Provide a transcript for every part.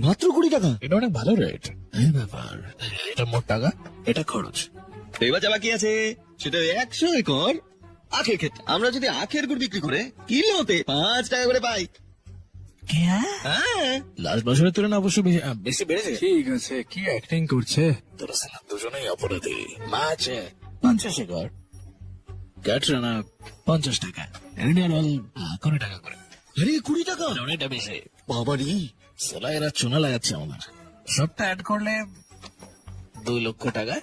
মাত্র 20 টাকা? এটা অনেক ভালো রেট। এই ব্যাপার, এটা মোট টাকা, এটা খরচ। এবার যা বাকি আছে সেটা 100 একর আখের ক্ষেত। আমরা যদি আখের গুড় বিক্রি করে কিলোতে 5 টাকা করে পাই। হ্যাঁ, লাস্ট বছরের তুলনায় অবশ্য বেশি বেড়েছে। ঠিক আছে, কি অ্যাক্টিং করছে। তোরা ছিলাম দুজনেই অপরাধী। মাছ 50 একর, ক্যাটরানা 50 টাকা, ইন্ডিয়ান অয়েল 20 টাকা করে। আরে 20 টাকা? অনেকটা বেশি। বাবারি, সোলা এরা চুনা লাগাচ্ছে আমার। সবটা অ্যাড করলে 2 লক্ষ টাকা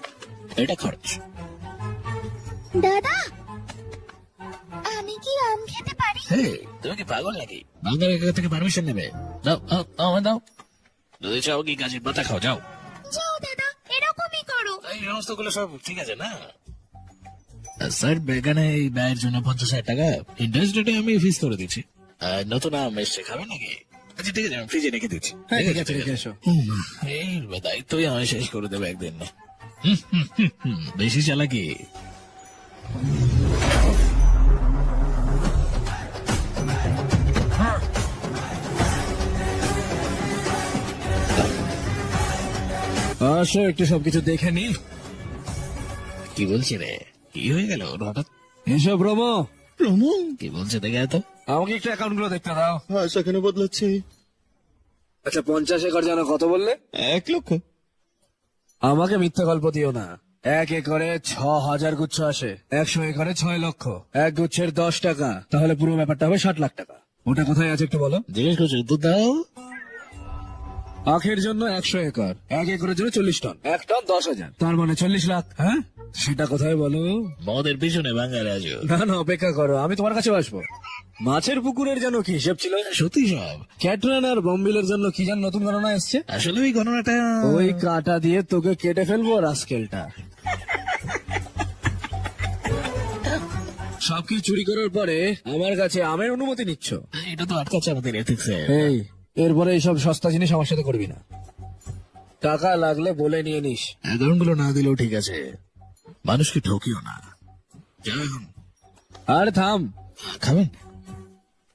এটা খরচ। দাদা, আমি কি আম খেতে পারি? হে, তুমি কি পাগল নাকি? বাংলার কাছ থেকে পারমিশন নেবে? দাও আমার দাও। যদি চাও কি গাছের পাতা খাও, যাও। যাও দাদা, এরকমই করো। এই সমস্ত গুলো সব ঠিক আছে না? স্যার বেগানে এই ব্যয়ের জন্য 50,000 টাকা ইন্টারেস্ট রেটে আমি ফিস করে দিচ্ছি। আর নতুন আম এসছে, খাবেন নাকি? আচ্ছা ঠিক আছে, আমি ফ্রিজে রেখে দিচ্ছি। হ্যাঁ, ঠিক আছে, রেখে এসো। এই দায়িত্বই আমায় শেষ করে দেবে একদিন। বেশি চালাকি। আসো, একটু সবকিছু দেখে নি। কি বলছি রে? কি হয়ে গেল ওর হঠাৎ? এসো প্রমো। প্রমো কি বলছে দেখে তো? আমাকে একটু অ্যাকাউন্ট গুলো দেখতে দাও। ভাষা কেন বদলাচ্ছে? আচ্ছা, 50 একর জানো কত বললে? 1 লক্ষ। আমাকে মিথ্যা গল্প দিও না। 1 একরে 6,000 গুচ্ছ আসে, 100 একরে 6 লক্ষ, 1 গুচ্ছের 10 টাকা, তাহলে পুরো ব্যাপারটা হবে 60 লাখ টাকা। ওটা কোথায় আছে একটু বলো। জিজ্ঞেস করছি, উত্তর দাও। আখের জন্য 100 একর, 1 একরের জন্য 40 টন, 1 টন 10,000, তার মানে 40 লাখ। হ্যাঁ, সেটা কোথায় বলো? মদের পিছনে বাঙালি আজ। না না, অপেক্ষা করো, আমি তোমার কাছে আসবো। মাছের পুকুরের জন্য কি হিসেব ছিল? সত্যি সব। ক্যাটরান আর বম্বিলের জন্য কি যেন নতুন গণনা এসছে। আসলে ওই গণনাটা ওই কাঁটা দিয়ে তোকে কেটে ফেলবো রাস্কেলটা। সবকিছু চুরি করার পরে আমার কাছে আমের অনুমতি নিচ্ছ? এটা তো আটকাচ্ছে আমাদের এথিক্সে। এই, এরপরে এইসব সস্তা জিনিস আমার সাথে করবি না। টাকা লাগলে বলে নিয়ে নিস। অ্যাকাউন্ট গুলো না দিলেও ঠিক আছে, মানুষকে ঠকিও না। যাও এখন। আর থাম, খাবেন?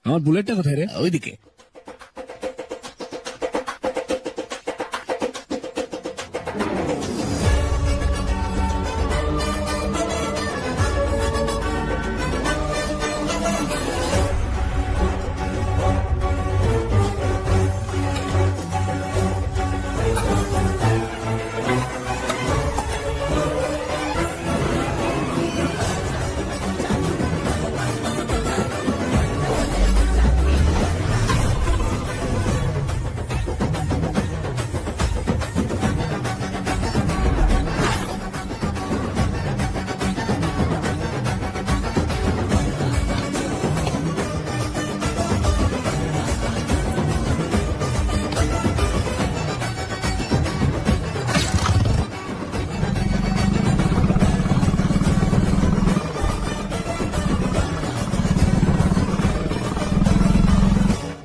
আমার বুলেটটা কোথায় রে? ওইদিকে।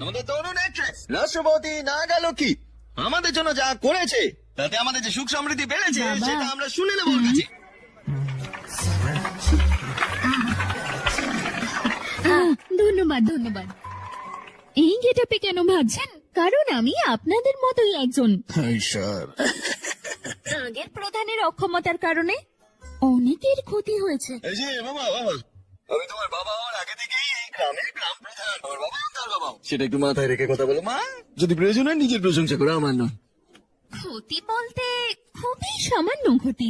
আমাদের তরুণ অ্যাক্ট্রেস রাষ্ট্রপতি নাগালক্ষ্মী আমাদের জন্য যা করেছে তাতে আমাদের যে সুখ সমৃদ্ধি বেড়েছে সেটা আমরা শুনে নেব ওর কাছে। ধন্যবাদ ধন্যবাদ। এই গেটআপে কেন ভাবছেন? কারণ আমি আপনাদের মতোই একজন। ঈশ্বর, আগের প্রধানের অক্ষমতার কারণে অনেকের ক্ষতি হয়েছে। এই যে বাবা, আমি তোমার বাবা হওয়ার আগে থেকেই এই গ্রামের গ্রাম প্রধান। আমার বাবা তার বাবা, সেটা একটু মাথায় রেখে কথা বলো মা। যদি প্রয়োজন হয় নিজের প্রশংসা করো, আমার নয়। ক্ষতি বলতে খুবই সামান্য ক্ষতি।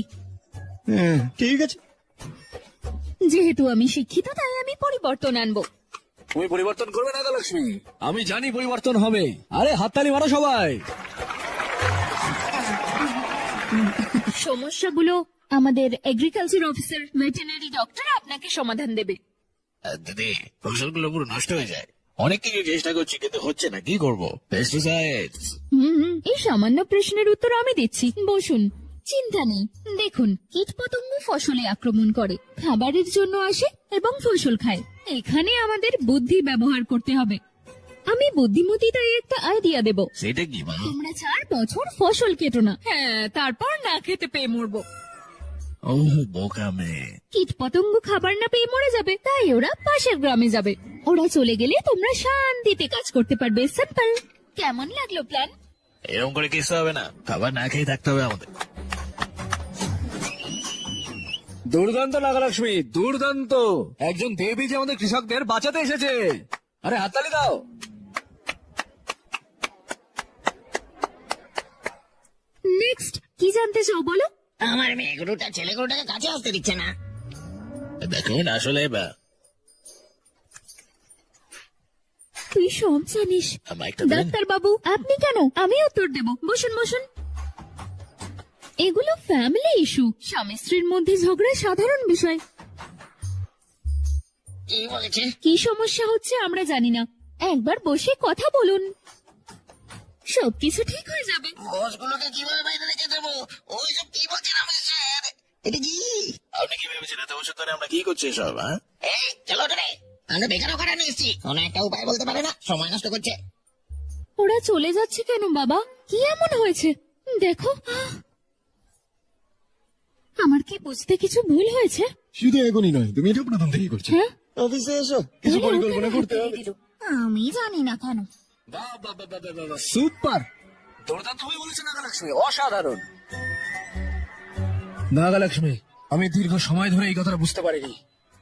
হ্যাঁ, ঠিক আছে। যেহেতু আমি শিক্ষিত তাই আমি পরিবর্তন আনবো। তুমি পরিবর্তন করবে না লক্ষ্মী, আমি জানি পরিবর্তন হবে। আরে হাততালি মারো সবাই। সমস্যাগুলো আমাদের এগ্রিকালচার অফিসার ভেটেরিনারি ডক্টর আপনাকে সমাধান দেবে। দিদি, ফসলগুলো পুরো নষ্ট হয়ে যায়। অনেক কিছু চেষ্টা করছি কিন্তু হচ্ছে না, কি করবো? পেস্টিসাইড। এই সামান্য প্রশ্নের উত্তর আমি দিচ্ছি, বসুন। চিন্তা নেই। দেখুন, কীটপতঙ্গ ফসলে আক্রমণ করে, খাবারের জন্য আসে এবং ফসল খায়। এখানে আমাদের বুদ্ধি ব্যবহার করতে হবে। আমি বুদ্ধিমতী তাই একটা আইডিয়া দেব। সেটা কি মা? তোমরা 4 বছর ফসল কেটো না, হ্যাঁ, তারপর না খেতে পেয়ে মরবো। ও বোকা মেয়ে। কীটপতঙ্গ খাবার না পেয়ে মরে যাবে, তাই ওরা পাশের গ্রামে যাবে। ওরা চলে গেলে তোমরা শান্তিতে কাজ করতে পারবে। সিম্পল। কেমন লাগলো প্ল্যান? এরকম করে কিস্তে হবে না, খাবার না খেয়ে থাকতে হবে আমাদের। দুর্দান্ত নাগলক্ষ্মী, দুর্দান্ত। একজন দেবী যে আমাদের কৃষকদের বাঁচাতে এসেছে। আরে হাততালি দাও। নেক্সট কি জানতে চাও বলো? আমার মেয়ে গরুটা ছেলে গরুটাকে কাছে আসতে দিচ্ছে না। দেখুন আসলে তুই সব জানিস। মাইকটা দেন। ডাক্তার বাবু আপনি কেন? আমি উত্তর দেব। বসুন বসুন। এগুলো ফ্যামিলি ইস্যু, স্বামী স্ত্রীর মধ্যে ঝগড়া সাধারণ বিষয়। কি বলেছে? কি সমস্যা হচ্ছে আমরা জানি না, একবার বসে কথা বলুন, সবকিছু ঠিক হয়ে যাবে। মোষগুলোকে কিভাবে বাইরে রেখে দেবো? ওই সব কি বলছেন আমাদের স্যার? এটা কি? আপনি কি ভেবেছেন এত বছর ধরে আমরা কি করছি এসব? হ্যাঁ, এই চলো রে, আমরা বেকার ওখানে নিয়ে এসছি। কোনো একটা উপায় বলতে পারে না, সময় নষ্ট করছে। ওরা চলে যাচ্ছে কেন বাবা? কি এমন হয়েছে দেখো। আমার কি বুঝতে কিছু ভুল হয়েছে? শুধু এখনই নয়, তুমি এটা প্রথম থেকেই করছো। হ্যাঁ, অফিসে এসো, কিছু পরিকল্পনা করতে হবে। আমি জানি না কেন। সুপার, দুর্দান্ত হয়ে বলেছে নাগলক্ষ্মী, অসাধারণ। নাগলক্ষ্মী, আমি দীর্ঘ সময় ধরে এই কথাটা বুঝতে পারিনি।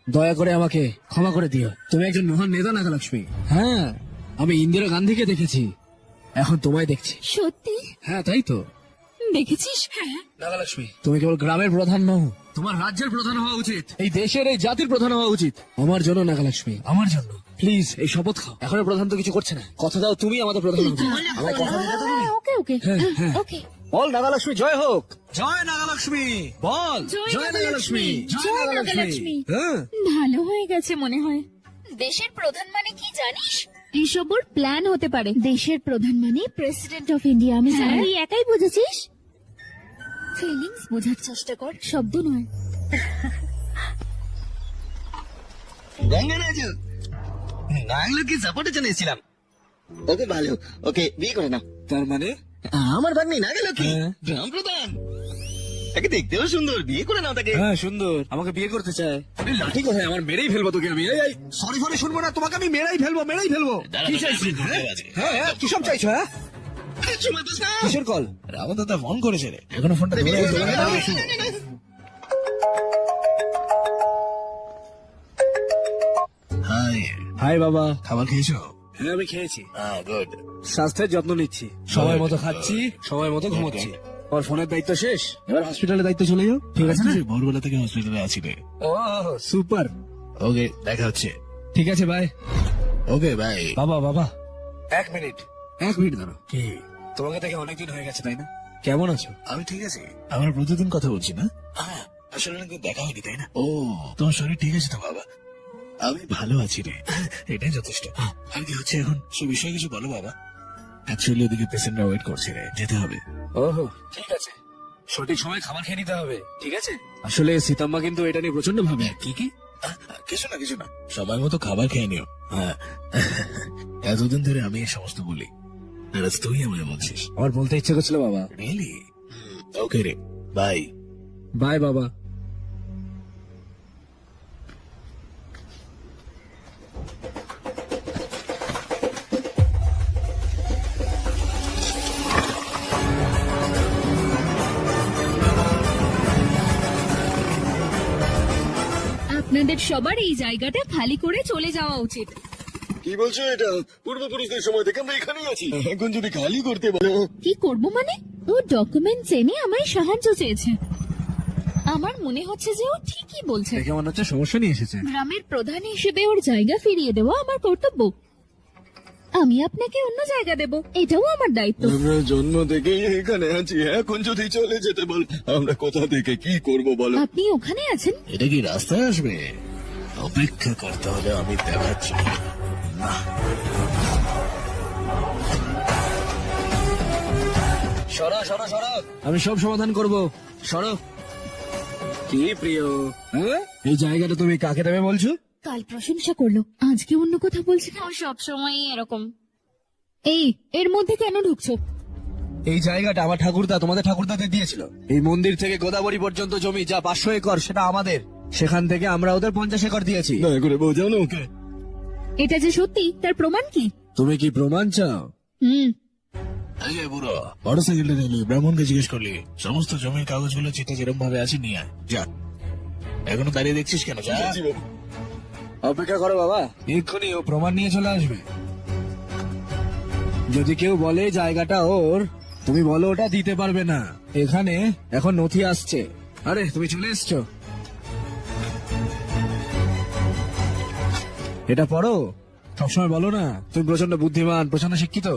দয়া করে আমাকে ক্ষমা করে দিও। তুমি একজন মহান নেতা নাগলক্ষ্মী। হ্যাঁ, আমি ইন্দিরা গান্ধীকে দেখেছি, এখন তোমায় দেখছি। সত্যি হ্যাঁ, তাই তো। দেখেছিস? হ্যাঁ। নাগলক্ষ্মী, তুমি কেবল গ্রামের প্রধান নও, তোমার রাজ্যের প্রধান হওয়া উচিত, এই দেশের, এই জাতির প্রধান হওয়া উচিত। আমার জন্য নাগলক্ষ্মী, আমার জন্য প্লিজ এই শপথ খাও। এখনো প্রধান তো কিছু করছে না, কথা দাও তুমি আমাদের প্রধান হবে। আমার কথা দিলে তো তুমি। ওকে ওকে হ্যাঁ, হ্যাঁ। ওকে। বল নাগলক্ষ্মী জয় হোক। জয় নাগলক্ষ্মী, বল জয় নাগলক্ষ্মী, জয় নাগলক্ষ্মী। হ্যাঁ, ভালো হয়ে গেছে মনে হয়। দেশের প্রধান মানে কি জানিস? এইসব ওর প্ল্যান হতে পারে। দেশের প্রধান মানে প্রেসিডেন্ট অফ ইন্ডিয়া। আমি জানি। তুই একাই বুঝেছিস? ফিলিংস বোঝার চেষ্টা কর, শব্দ নয়। গঙ্গারাজু, নাগলকে সাপোর্টের জন্য এসেছিলাম। ওকে ভালো, ওকে বিয়ে করে নাও। তার মানে আমার ভাগ্নি নাগলকে হ্যাঁ। গ্রাম প্রধান, তাকে দেখতেও সুন্দর, বিয়ে করে নাও তাকে। হ্যাঁ সুন্দর, আমাকে বিয়ে করতে চায়। আরে লাঠি কোথায়? আমার মেরেই ফেলবো তোকে আমি। এই সরি সরি, শুনবো না, তোমাকে আমি মেরেই ফেলবো, মেরেই ফেলবো। দাঁড়াও, কি দাঁড়াও, চাইছিস? আমি হ্যাঁ? ঢুকে আছি। হ্যাঁ হ্যাঁ, কি সব চাইছো? হ্যাঁ, সময় পাস না। কিসের কল? রাবণ দাদা ফোন করেছে রে, এখনো ফোনটা ধরে আছে। হাই, হাই বাবা। খাবার খেয়েছো? হ্যাঁ আমি খেয়েছি, হ্যাঁ, গুড। স্বাস্থ্যের যত্ন নিচ্ছি, সময় মতো খাচ্ছি, সময় মতো ঘুমোচ্ছি। আর ফোনের দায়িত্ব শেষ, এবার হসপিটালের দায়িত্ব চলে যাও, ঠিক আছে না? ভোরবেলা থেকে হসপিটালে আছি রে। ও সুপার, ওকে, দেখা হচ্ছে। ঠিক আছে বাই। Okay, by. বাবা বাবা, এক মিনিট দাঁড়ো। কি, তোমাকে দেখে অনেকদিন হয়ে গেছে তাই না? কেমন আছো? আমি ঠিক আছি, আমরা প্রতিদিন কথা বলছি না? হ্যাঁ, আসলে অনেকদিন দেখা হয়নি তাই না? ও, তোমার শরীর ঠিক আছে তো বাবা? আমি ভালো আছি রে, এটাই যথেষ্ট। আর কি হচ্ছে এখন, সে বিষয়ে কিছু বলো বাবা। অ্যাকচুয়ালি ওদিকে পেশেন্টরা ওয়েট করছে রে, যেতে হবে। ওহো ঠিক আছে, সঠিক সময় খাবার খেয়ে নিতে হবে, ঠিক আছে? আসলে সীতাম্মা কিন্তু এটা নিয়ে প্রচন্ড ভাবে। কি কি? কিছু না, কিছু না, সময় মতো খাবার খেয়ে নিও। হ্যাঁ, এতদিন ধরে আমি এই সমস্ত বলি, আর আজ তুই আমায় বলছিস। আমার বলতে ইচ্ছে করছিল বাবা। রিয়েলি? ওকে রে, বাই। বাই বাবা। আপনাদের সবার এই জায়গাটা খালি করে চলে যাওয়া উচিত। কি বলছো এটা? পূর্বপুরুষদের সময় থেকে আমরা এখানেই আছি, এখন যদি খালি করতে বলো। কি করব মানে? ও ডকুমেন্টস এনে আমায় সাহায্য চেয়েছে। আমার মনে হচ্ছে যে ও ঠিকই বলছে। দেখে মনে হচ্ছে সমস্যা নিয়ে এসেছে। গ্রামের প্রধান হিসেবে ওর জায়গা ফিরিয়ে দেওয়া আমার কর্তব্য। আমি আপনাকে অন্য জায়গা দেব, এটাও আমার দায়িত্ব। আমরা জন্ম থেকেই এখানে আছি, এখন যদি চলে যেতে বল, আমরা কোথা থেকে কি করব বলো? আপনি ওখানে আছেন? এটা কি রাস্তায় আসবে? অপেক্ষা করতে হবে, আমি দেখাচ্ছি। না, সরো সরো সরো, আমি সব সমাধান করব, সরো। কি প্রিয়, হ্যাঁ? এই জায়গাটা তুমি কাকে দেবে বলছো? কাল প্রশংসা করলো, আজকে অন্য কথা বলছে। ও সবসময় এরকম। এই এর মধ্যে কেন ঢুকছো? এই জায়গাটা আমার ঠাকুরদা তোমাদের ঠাকুরদাদের দিয়েছিল। এই মন্দির থেকে গোদাবরী পর্যন্ত জমি যা 500 একর, সেটা আমাদের। সেখান থেকে আমরা ওদের 50 একর দিয়েছি। দয়া করে বোঝাও না ওকে। এটা যে সত্যি তার প্রমাণ কি? তুমি কি প্রমাণ চাও? আরে বুড়ো, বড় সাইকেলটা নিলি, ব্রাহ্মণকে জিজ্ঞেস করলি, সমস্ত জমির কাগজগুলো চিঠা যেরকম ভাবে আছে নিয়ে আয়। যা, এখনো দাঁড়িয়ে দেখছিস কেন? যা, জি বাবু। অপেক্ষা করো বাবা, এক্ষুনি ও প্রমাণ নিয়ে চলে আসবে। যদি কেউ বলে জায়গাটা ওর, তুমি বলো ওটা দিতে পারবে না। এখানে এখন নথি আসছে। আরে তুমি চলে এসছো, এটা পড়ো। সবসময় বলো না তুমি প্রচন্ড বুদ্ধিমান, প্রচন্ড শিক্ষিত।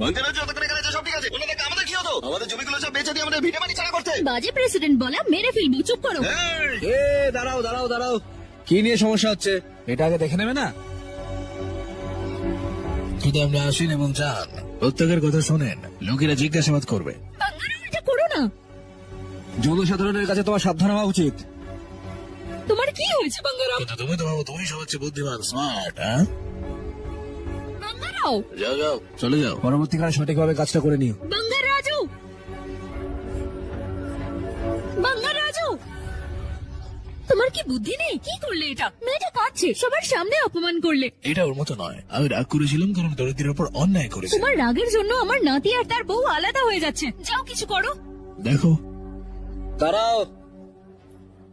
বাঙ্গারা যতক্ষণ এখানে আছে সব ঠিক আছে। ওনাদেরকে আমাদের কি হতো? আমাদের জমিগুলো সব বেচে দিয়ে আমাদের ভিটে মাটি ছাড়া করতে। বাজে প্রেসিডেন্ট বলা, মেরে ফেলবো, চুপ করো। এ দাঁড়াও দাঁড়াও দাঁড়াও, কি নিয়ে সমস্যা হচ্ছে এটা আগে দেখে নেবে না? শুধু আমরা আসেন এবং যান, প্রত্যেকের কথা শোনেন, লোকেরা জিজ্ঞাসাবাদ করবে। বাঙ্গারা, এটা করো না। জনসাধারণের কাছে তোমার সাবধান হওয়া উচিত। তোমার কি হয়েছে বাঙ্গারা? কিন্তু তুমি তো ভাবো তুমি সবচেয়ে বুদ্ধিমান, স্মার্ট। হ্যাঁ, বাঙ্গারাও, যাও যাও, চলে যাও। পরবর্তীকালে সঠিকভাবে কাজটা করে নিও। বাঙ্গারাজু, বাঙ্গারাজু, তোমার কি বুদ্ধি নেই? কি করলে এটা? মেয়েটা কাঁদছে, সবার সামনে অপমান করলে। এটা ওর মতো নয়, আমি রাগ করেছিলাম কারণ দরিদ্রের উপর অন্যায় করেছে। তোমার রাগের জন্য আমার নাতি আর তার বউ আলাদা হয়ে যাচ্ছে। যাও কিছু করো। দেখো, দাঁড়াও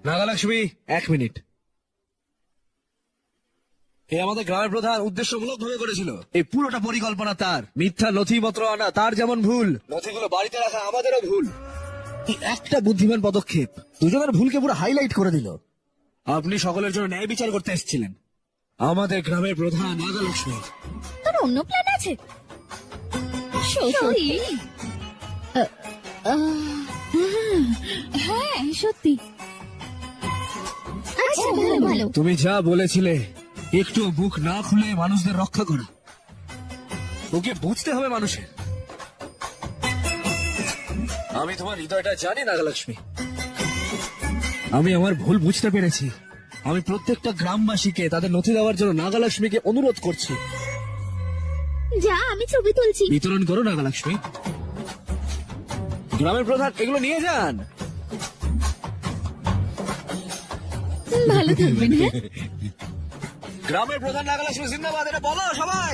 নাগালক্ষ্মী, 1 মিনিট। এ আমাদের গ্রামের প্রধান উদ্দেশ্যমূলক ভাবে করেছিল। এই পুরোটা পরিকল্পনা তার। মিথ্যা নথিপত্র আনা তার যেমন ভুল, নথিগুলো বাড়িতে রাখা আমাদেরও ভুল। এই একটা বুদ্ধিমান পদক্ষেপ দুজনের ভুলকে পুরো হাইলাইট করে দিল। আপনি সকলের জন্য ন্যায় বিচার করতে এসেছিলেন। আমাদের গ্রামের প্রধান নাগালক্ষ্মী। তোর অন্য প্ল্যান আছে? সত্যি? হ্যাঁ সত্যি। আচ্ছা ভালো ভালো। তুমি যা বলেছিলে, একটু মুখ না খুলে মানুষদের রক্ষা করো। ওকে বুঝতে হবে মানুষের। আমি তোমার হৃদয়টা জানি নাগালক্ষ্মী। আমি আমার ভুল বুঝতে পেরেছি। আমি প্রত্যেকটা গ্রামবাসীকে তাদের নথি দেওয়ার জন্য নাগালক্ষ্মীকে অনুরোধ করছি। যা, আমি ছবি তুলছি। বিতরণ করো নাগালক্ষ্মী। গ্রামের প্রধান এগুলো নিয়ে যান। ভালো থাকবেন। হ্যাঁ, গ্রামের প্রধান নাগালক্ষ্মী জিন্দাবাদ, এটা বলো সবাই।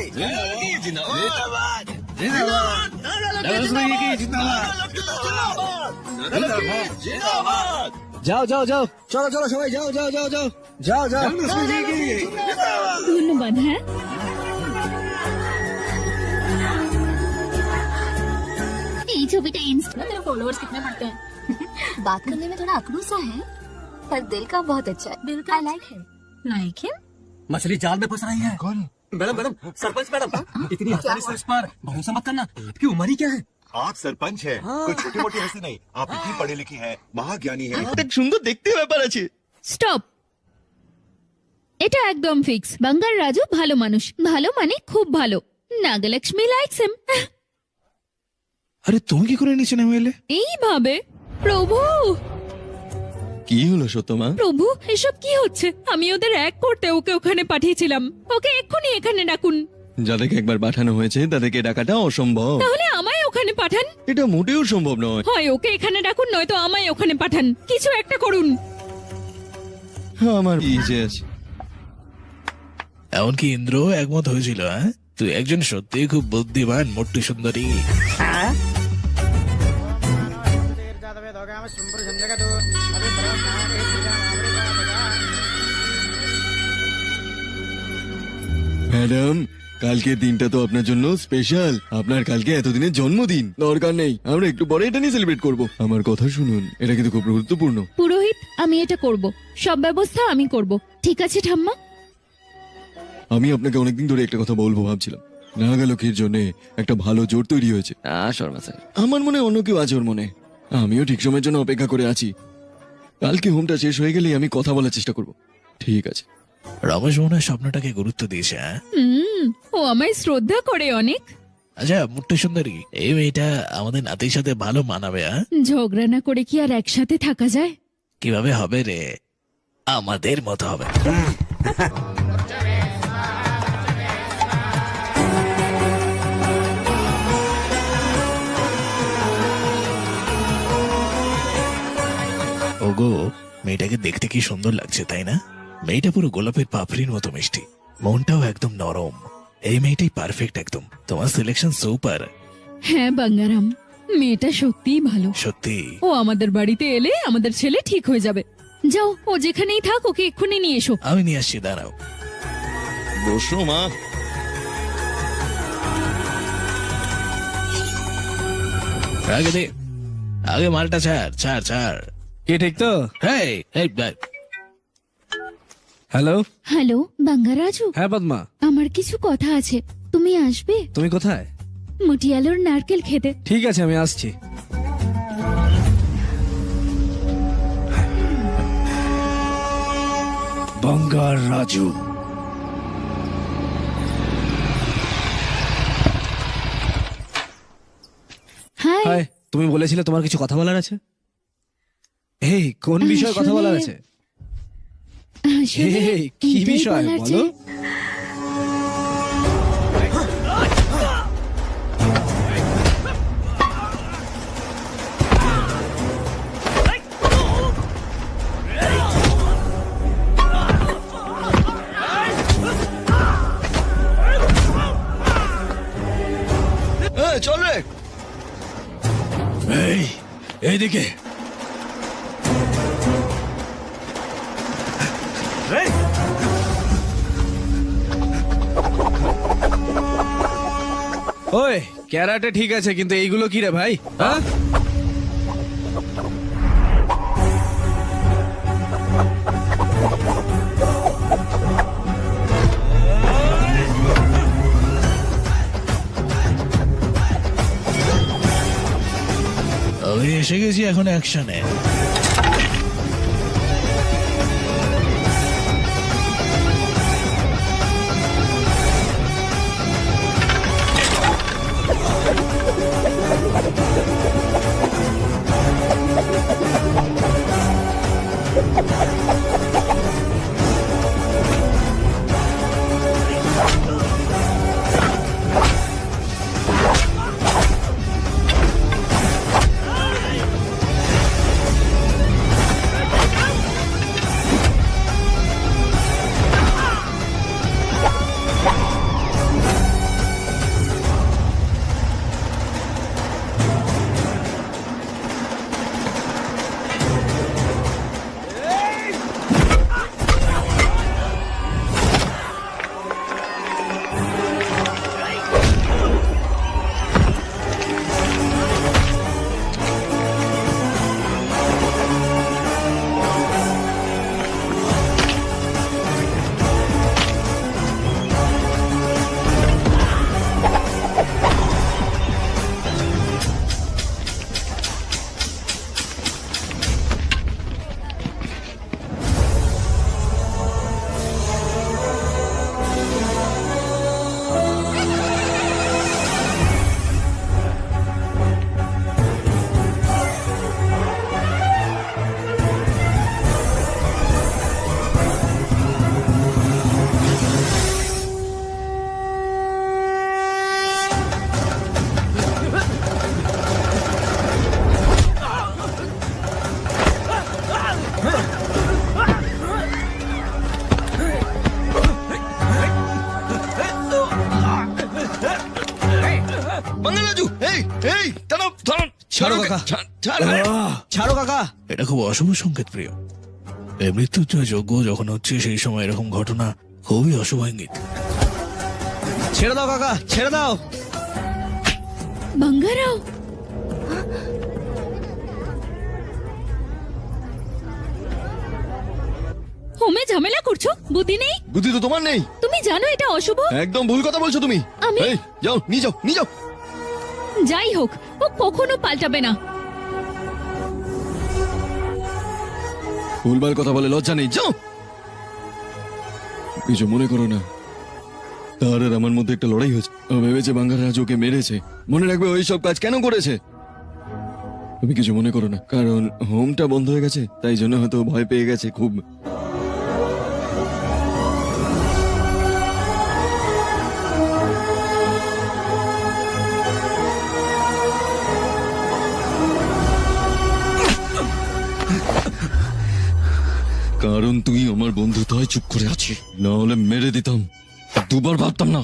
জিন্দাবাদ। জিন্দাবাদ। যাও যাও যাও, চলো চলো সবাই, যাও যাও যাও যাও যাও যাও। ধন্যবাদ। হ্যাঁ, এই ছবিটা इंस्टा तेरे फॉलोअर्स कितने बढ़ते हैं? बात करने में थोड़ा अकड़ू सा है, पर दिल का बहुत अच्छा है। दिल का आई लाइक है। Like him. मछली जाल में फंस रही है। कौन? मैडम मैडम, सरपंच मैडम, इतनी आसानी से इस पर भरोसा मत करना। आपकी उम्र ही क्या है? आप सरपंच है, कोई छोटी मोटी हंसी नहीं। आप इतनी पढ़ी लिखी है, महाज्ञानी है। একটা সুন্দর দেখতে ব্যাপার আছে। স্টপ। এটা একদম ফিক্স। বাঙ্গার রাজু ভালো মানুষ, ভালো মানে খুব ভালো। Nagalakshmi likes him. আরে তুমি কি করে নিচে নেমে এলে? এইভাবে? প্রভু কি হলো সত্যমা? প্রভু, এসব কি হচ্ছে? আমি ওদের এক করতে ওকে ওখানে পাঠিয়েছিলাম। ওকে এক্ষুনি এখানে ডাকুন। যাদেরকে একবার পাঠানো হয়েছে তাদেরকে ডাকাটা অসম্ভব। তাহলে আমায় ওখানে পাঠান। এটা মোটেও সম্ভব নয়। হয় ওকে এখানে ডাকুন, নয়তো আমায় ওখানে পাঠান। কিছু একটা করুন। আমার ইচ্ছে আছে। এমনকি ইন্দ্র একমত হয়েছিল। হ্যাঁ, তুই একজন সত্যি খুব বুদ্ধিমান মোট্টু সুন্দরী। ম্যাডাম, কালকের দিনটা তো আপনার জন্য স্পেশাল। আপনার কালকে এতদিনের জন্মদিন। দরকার নেই, আমরা একটু পরে এটা নিয়ে সেলিব্রেট করব। আমার কথা শুনুন, এটা কিন্তু খুব গুরুত্বপূর্ণ। পুরোহিত, আমি এটা করব। সব ব্যবস্থা আমি করব। ঠিক আছে ঠাম্মা? আমি আপনাকে অনেকদিন ধরে একটা কথা বলবো ভাবছিলাম। নাগালক্ষ্মীর জন্য একটা ভালো জোর তৈরি হয়েছে। শর্মা স্যার, আমার মনে হয় অন্য কেউ আছে ওর মনে। আমিও ঠিক সময়ের জন্য অপেক্ষা করে আছি। কালকে হোমটা শেষ হয়ে গেলেই আমি কথা বলার চেষ্টা করব। ঠিক আছে? রমেশ মনে হয় স্বপ্নটাকে গুরুত্ব দিয়েছে। হ্যাঁ, ও আমায় শ্রদ্ধা করে অনেক। আচ্ছা মোট্টু সুন্দরী, এই মেয়েটা আমাদের নাতির সাথে ভালো মানাবে। হ্যাঁ, ঝগড়া না করে কি আর একসাথে থাকা যায়? কিভাবে হবে রে? আমাদের মতো হবে। ওগো, মেয়েটাকে দেখতে কি সুন্দর লাগছে তাই না? মেয়েটা পুরো গোলাপের পাপড়ির মতো মিষ্টি, মনটাও একদম নরম। এই মেয়েটাই পারফেক্ট একদম। তোমার সিলেকশন সুপার। হ্যাঁ বাঙ্গারাম, মেয়েটা সত্যিই ভালো। সত্যি? ও আমাদের বাড়িতে এলে আমাদের ছেলে ঠিক হয়ে যাবে। যাও, ও যেখানেই থাক ওকে এক্ষুনি নিয়ে এসো। আমি নিয়ে আসছি, দাঁড়াও। বসো মা। আগে দে, আগে মালটা ছাড় ছাড় ছাড়। কে ঠিক তো? হেই, হেই, বাই। হ্যালো। হ্যালো বাঙ্গারাজু, হ্যাঁ পদ্মা, আমার কিছু কথা আছে, তুমি আসবে? তুমি কোথায়? মটিয়ালোর নারকেল খেতে। ঠিক আছে, আমি আসছি। বাঙ্গার রাজু। হাই। হাই, তুমি বলেছিলে তোমার কিছু কথা বলার আছে। এই কোন বিষয়ে কথা বলার আছে? আসলে এই, কি এটাই বিষয় বলার বলো? যে- চল রে। এই, এইদিকে। ওই ক্যারাটে ঠিক আছে, কিন্তু এইগুলো কি রে ভাই? হ্যাঁ, আমি এসে গেছি এখন অ্যাকশনে। বাঙ্গারাজু, এই এই দাঁড়াও, দাঁড়াও। ছাড়ো কাকা। ছাড়, ছাড়। ছাড়ো কাকা। এটা খুব অশুভ সংকেত প্রিয়। এই মৃত্যুঞ্জয় যজ্ঞ যখন হচ্ছে সেই সময় এরকম ঘটনা খুবই অশুভ ইঙ্গিত। ছেড়ে দাও কাকা, ছেড়ে দাও। বাঙ্গারাও, হোমে ঝামেলা করছো? বুদ্ধি নেই? বুদ্ধি তো তোমার নেই। তুমি জানো এটা অশুভ। একদম ভুল কথা বলছো তুমি। আমি- এই যাও, নিয়ে যাও, নিয়ে যাও। যাই হোক, ও কখনো পাল্টাবে না। ভুলভাল কথা বলে লজ্জা নেই, যাও। কিছু মনে করো না, তার আর আমার মধ্যে একটা লড়াই হয়েছে। ও ভেবেছে বাঙ্গারাজ ওকে মেরেছে। মনে রাখবে ওই সব কাজ কেন করেছে। তুমি কিছু মনে করো না, কারণ হোমটা বন্ধ হয়ে গেছে, তাই জন্য হয়তো ভয় পেয়ে গেছে খুব। কারণ তুই আমার বন্ধু তাই চুপ করে আছিস, না হলে মেরে দিতাম। দুবার ভাবতাম না।